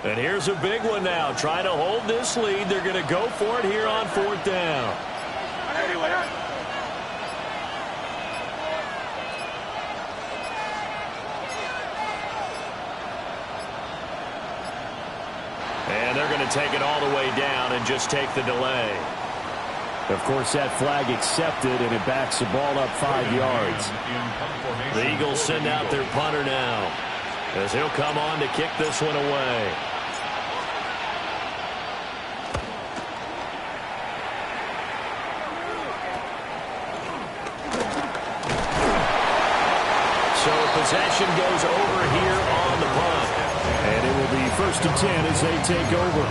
And here's a big one now. Trying to hold this lead. They're going to go for it here on 4th down. And they're going to take it all the way down and just take the delay. Of course, that flag accepted, and it backs the ball up 5 yards. The Eagles send out their punter now, as he'll come on to kick this one away. So possession goes over here on the punt. And it will be 1st and 10 as they take over.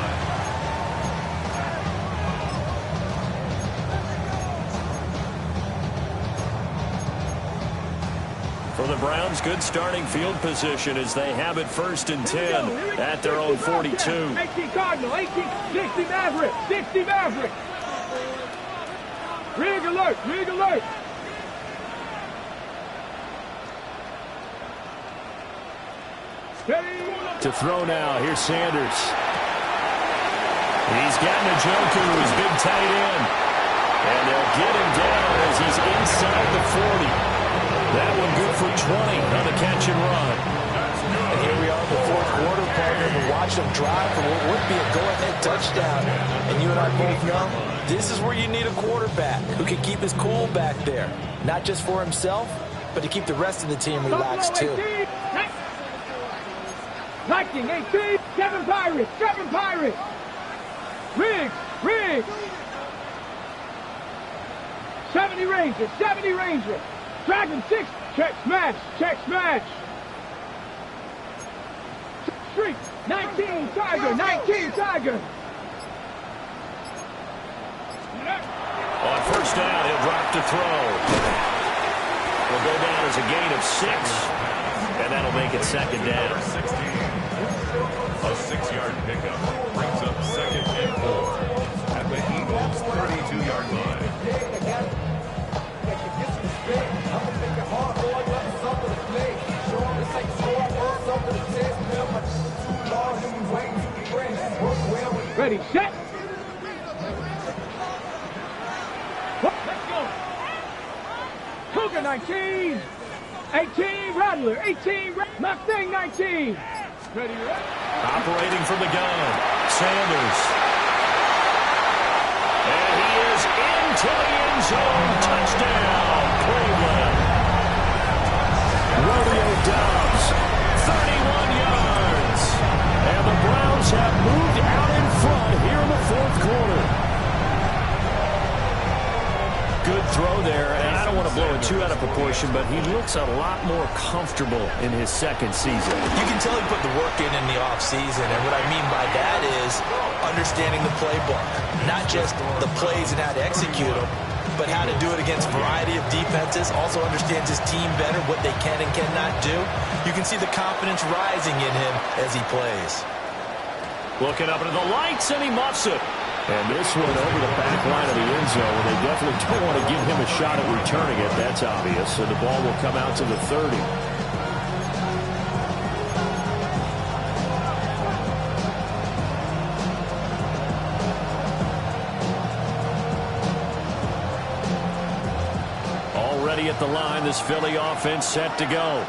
For the Browns, good starting field position as they have it 1st and 10 at their own 42. 18 Cardinal, 18, 60 Maverick, 60 Maverick. Rig alert, rig alert. To throw now, here's Sanders. He's got Njoku, his big tight end. And they'll get him down as he's inside the 40. That one good for 20 on the catch and run. And here we are in the 4th quarter, partner, to watch them drive for what would be a go-ahead touchdown. And you and I both know this is where you need a quarterback who can keep his cool back there. Not just for himself, but to keep the rest of the team relaxed too. 19, 18, 7 Pirates, 7 Pirates. Riggs, Riggs. 70 Rangers, 70 Rangers. Dragon 6, check smash, check smash. Street, 19 Tiger, 19 Tiger. On 1st down, he'll drop to throw. Will go down as a gain of 6. And that'll make it 2nd down. 16. A 6-yard pickup brings up 2nd and 4 at the Eagles' 32-yard line. Ready, set. Let's go. Cougar 19. 18 Rattler, 18 Mustang 19. Ready, Operating from the gun, Sanders. And he is into the end zone. Touchdown, Cleveland. Rodeo Dobbs, 31 yards. And the Browns have moved out in front here in the 4th quarter. Good throw there, and I don't want to blow it too out of proportion, but he looks a lot more comfortable in his 2nd season. You can tell he put the work in the offseason, and what I mean by that is understanding the playbook. Not just the plays and how to execute them, but how to do it against a variety of defenses. Also understands his team better, what they can and cannot do. You can see the confidence rising in him as he plays. Looking up into the lights, and he muffs it. And this one over the back line of the end zone, where they definitely don't want to give him a shot at returning it. That's obvious. So the ball will come out to the 30. Already at the line, this Philly offense set to go.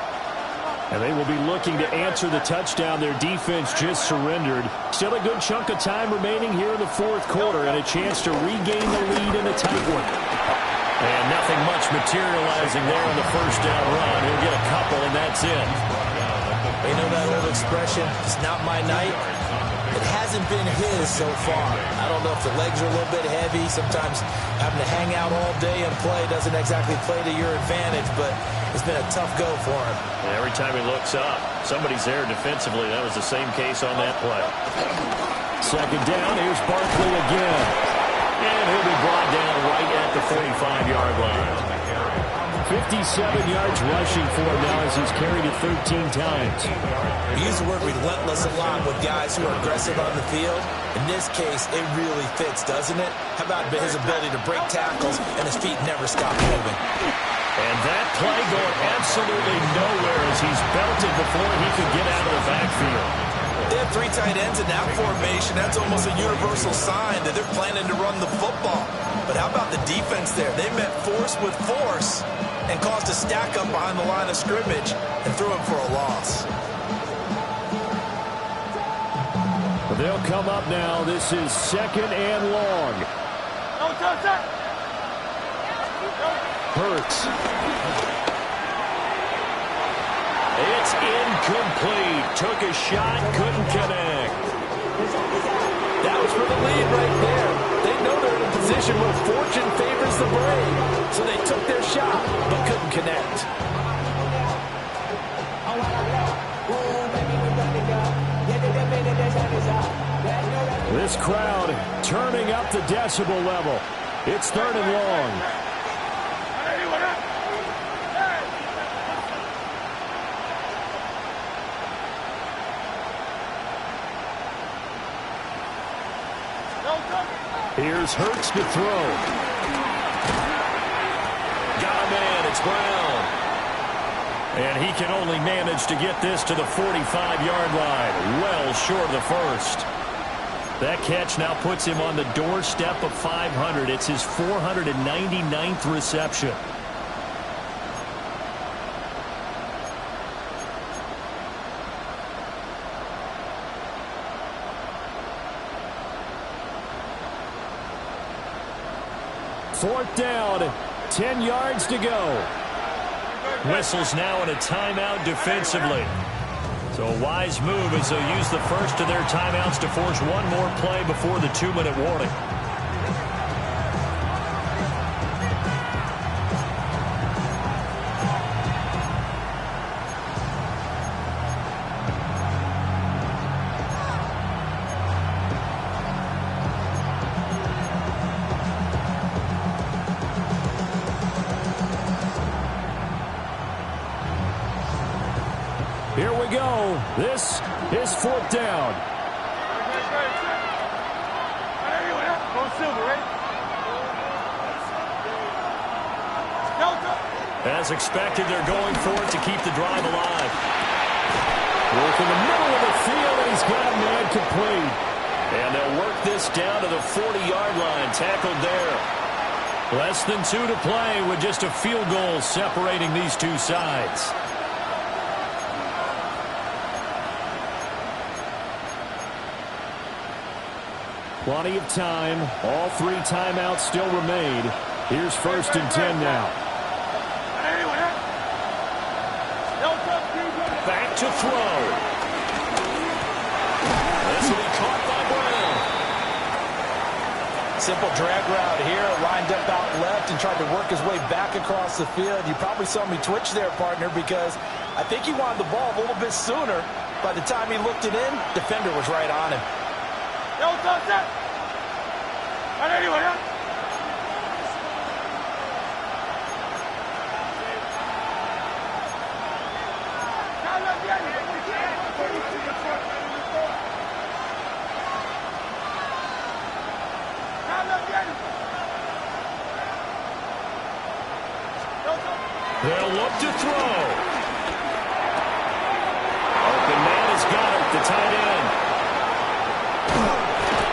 And they will be looking to answer the touchdown their defense just surrendered. Still a good chunk of time remaining here in the 4th quarter and a chance to regain the lead in a tight one. And nothing much materializing there on the 1st down run. He'll get a couple, and that's it. You know that old expression, it's not my night? It hasn't been his so far. I don't know if the legs are a little bit heavy. Sometimes having to hang out all day and play doesn't exactly play to your advantage, but it's been a tough go for him. And every time he looks up, somebody's there defensively. That was the same case on that play. 2nd down, here's Barkley again. And he'll be brought down right at the 45-yard line. 57 yards rushing for him now as he's carried it 13 times. We use the word relentless a lot with guys who are aggressive on the field. In this case, it really fits, doesn't it? How about his ability to break tackles and his feet never stop moving? And that play going absolutely nowhere as he's belted before he could get out of the backfield. They have three tight ends in that formation. That's almost a universal sign that they're planning to run the football. But how about the defense there? They met force with force and caused a stack up behind the line of scrimmage and threw him for a loss. They'll come up now. This is 2nd and long. Hurts. It's incomplete. Took a shot, couldn't connect. That was for the lead right there. They know they're in a position where fortune favors the brave. So they took their shot, but couldn't connect. This crowd turning up the decibel level. It's 3rd and long. Here's Hurts to throw. Got a man, it's Brown. And he can only manage to get this to the 45-yard line. Well short of the first. That catch now puts him on the doorstep of 500. It's his 499th reception. Fourth down, 10 yards to go. Whistles now in a timeout defensively. So a wise move as they'll use the first of their timeouts to force one more play before the 2-minute warning. Here we go. This is 4th down. As expected, they're going for it to keep the drive alive. Work in the middle of the field, and he's got a man complete. And they'll work this down to the 40-yard line, tackled there. Less than 2 to play with just a field goal separating these two sides. Plenty of time. All 3 timeouts still remain. Here's 1st and 10 now. Back to throw. This will be caught by Brown. Simple drag route here. Lined up out left and tried to work his way back across the field. You probably saw me twitch there, partner, because I think he wanted the ball a little bit sooner. By the time he looked it in, defender was right on him. They'll look to throw. Open man has got it, the tight end.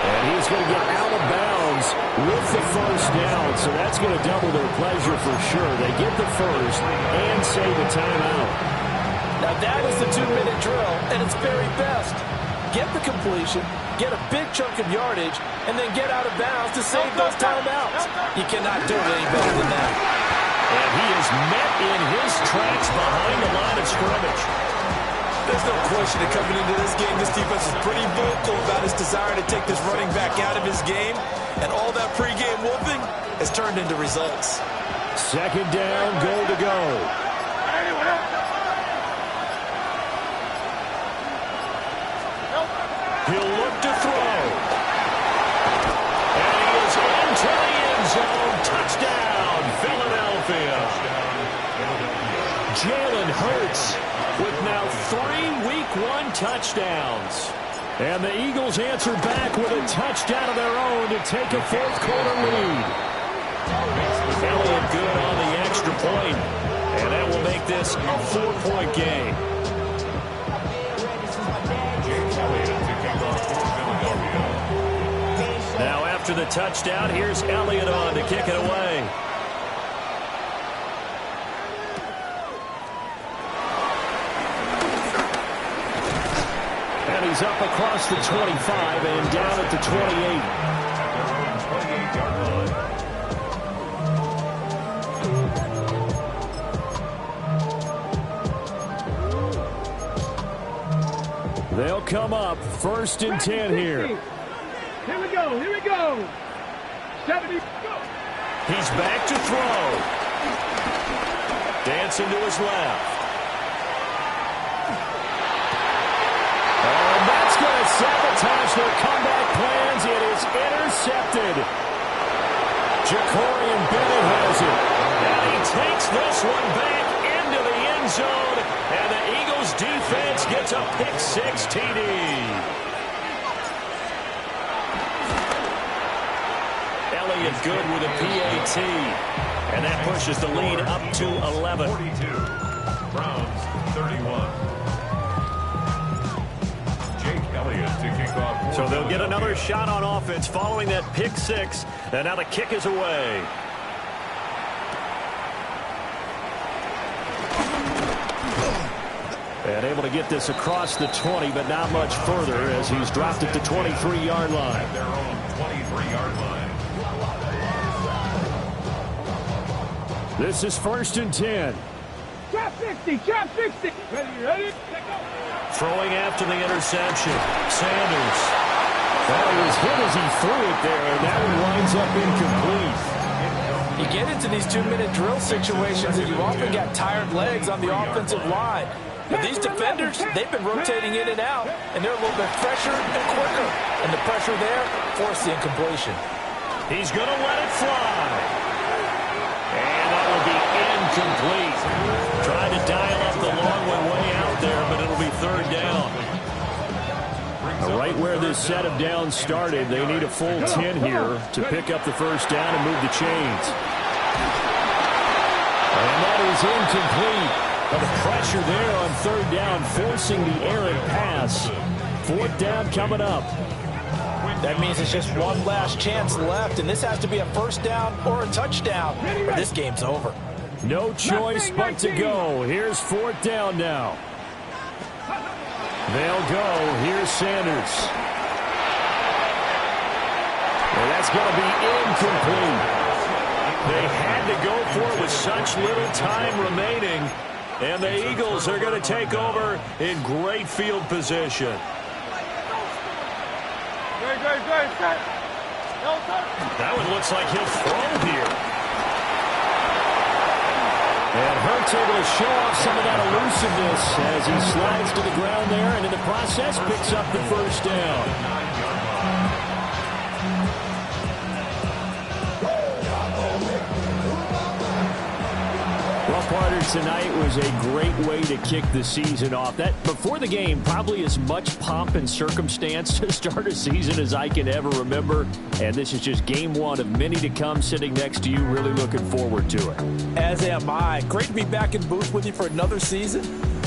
And he's going to get out of bounds with the first down, so that's going to double their pleasure for sure. They get the first and save a timeout. Now that is the 2-minute drill at its very best. Get the completion, get a big chunk of yardage, and then get out of bounds to save those timeouts. You cannot do it any better than that. And he is met in his tracks behind the line of scrimmage. There's no question that coming into this game, this defense is pretty vocal about its desire to take this running back out of his game. And all that pregame wolfing has turned into results. 2nd down, goal to go. He'll look to throw. And he is into the end zone. Touchdown, Philadelphia. Jalen Hurts with now 3 Week 1 touchdowns. And the Eagles answer back with a touchdown of their own to take a 4th quarter lead. Elliott good on the extra point. And that will make this a 4-point game. a touchdown. Here's Elliott on to kick it away. And he's up across the 25 and down at the 28. 28-yard line. They'll come up 1st and 10 here. Here we go. Here we go. 70. Go. He's back to throw. Dancing to his left. And that's going to sabotage their comeback plans. It is intercepted. Jacorian Bennett has it. And he takes this one back into the end zone. And the Eagles defense gets a pick-6 TD. Elliott good with a PAT. And that pushes the lead up to 11. 42. Browns 31. Jake Elliott to kick off. So they'll get another shot on offense following that pick-6. And now the kick is away. And able to get this across the 20, but not much further as he's dropped at the 23-yard line. Their own 23-yard line. This is 1st and 10. Trap 60. Trap 60. Ready. Throwing after the interception. Sanders. Well, he was hit as he threw it there, and that one winds up incomplete. You get into these 2-minute drill situations, and you often got tired legs on the offensive line. But these defenders, they've been rotating in and out, and they're a little bit fresher and quicker. And the pressure there forced the incompletion. He's going to let it fly. And that will be incomplete. Tried to dial up the long one way out there, but it'll be 3rd down. Right where this set of downs started, they need a full 10 here to pick up the 1st down and move the chains. And that is incomplete. But the pressure there on 3rd down, forcing the errant pass. 4th down coming up. That means it's just one last chance left, and this has to be a 1st down or a touchdown, or this game's over. No choice but to go. Here's 4th down now. They'll go. Here's Sanders. And that's going to be incomplete. They had to go for it with such little time remaining. And the Eagles are going to take over in great field position. That one looks like he'll throw here. And Hurts able to show off some of that elusiveness as he slides to the ground there, and in the process picks up the 1st down. Part of tonight was a great way to kick the season off. That before the game, probably as much pomp and circumstance to start a season as I can ever remember. And this is just game 1 of many to come. Sitting next to you, really looking forward to it. As am I. Great to be back in booth with you for another season.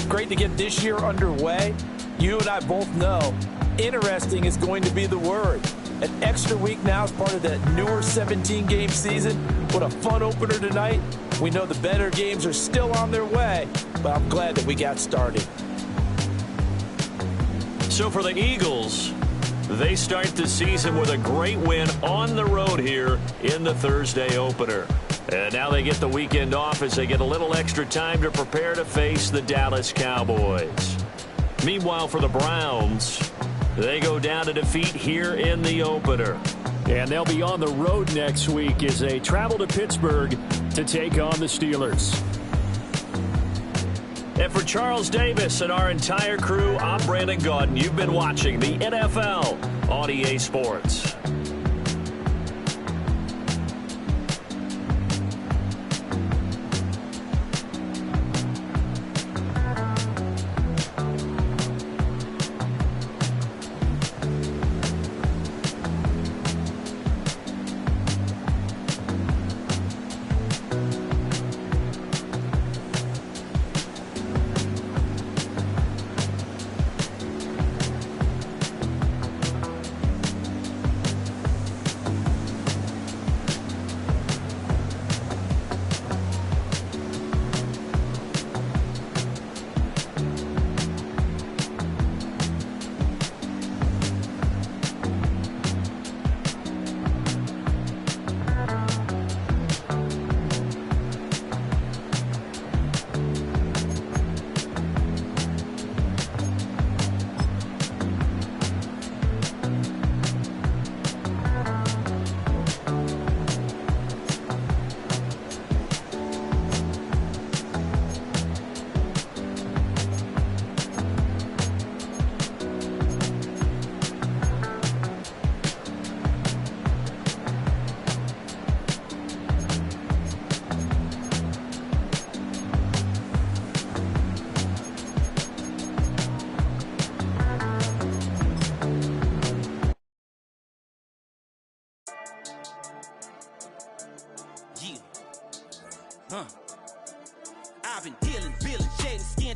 Great to get this year underway. You and I both know interesting is going to be the word. An extra week now as part of that newer 17-game season. What a fun opener tonight. We know the better games are still on their way, but I'm glad that we got started. So for the Eagles, they start the season with a great win on the road here in the Thursday opener. And now they get the weekend off as they get a little extra time to prepare to face the Dallas Cowboys. Meanwhile, for the Browns, they go down to defeat here in the opener. And they'll be on the road next week as they travel to Pittsburgh to take on the Steelers. And for Charles Davis and our entire crew, I'm Brandon Gaudin. You've been watching the NFL on EA Sports.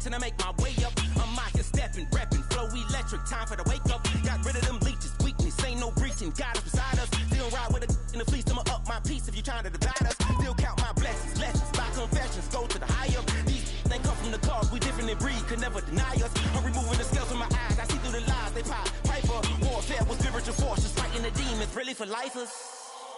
till I make my way up. I'm mocking, stepping, repping, flow electric. Time for the wake up. Got rid of them leeches, weakness, ain't no breaching. God is beside us. Still ride with a in the fleece. I'ma up my piece if you trying to divide us. Still count my blessings, lessons, by confessions. Go to the higher. These they come from the cause. We different in breed, could never deny us. I'm removing the scales from my eyes. I see through the lies. They pop, piper. Warfare with spiritual force. Just fighting the demons. Really for lifers.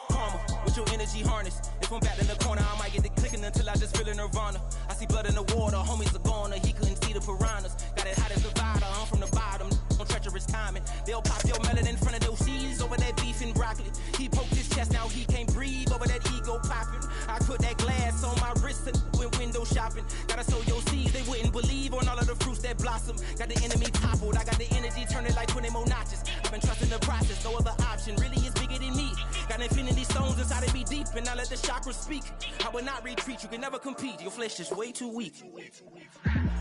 Karma, with your energy harness. If I'm back in the corner, I might get it clicking until I just feel a nirvana. I see blood in the water, homies are gone, he couldn't see the piranhas. Got it hot as Nevada, I'm from the bottom, on treacherous timing. They'll pop your melon in front of those seeds over that beef and broccoli. He poked his chest, now he can't breathe over that ego popping. I put that glass on my wrist and went window shopping. Gotta sow your seeds, they wouldn't believe on all of the fruits that blossom. Got the enemy toppled, I got the energy turning like 20 more notches. I've been trusting the process, no other option really is bigger than me. Got infinity stones inside of me deep, and I let the chakras speak. I will not retreat, you can never compete. Your flesh is way too weak.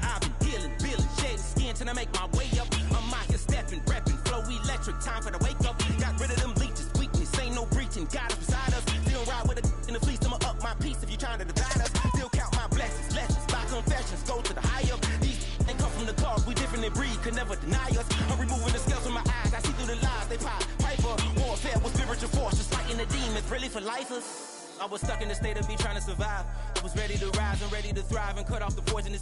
I've been healing, building, shedding skin till I make my way up. I'm mocking, stepping, repping, flow electric. Time for the wake up. Got rid of them leeches, weakness, ain't no breaching. God is beside us. Still ride with a in the fleece. I'ma up my piece if you trying to divide us. Still count my blessings, lessons, by confessions. Go to the higher. These ain't come from the cause. We different in breed, could never deny us. I'm removing the scales from my eyes. I see through the lies. They pop, piper, warfare with spiritual force. Just fighting the demons, really for lifers. I was stuck in the state of me trying to survive. I was ready to rise and ready to thrive and cut off the poisonous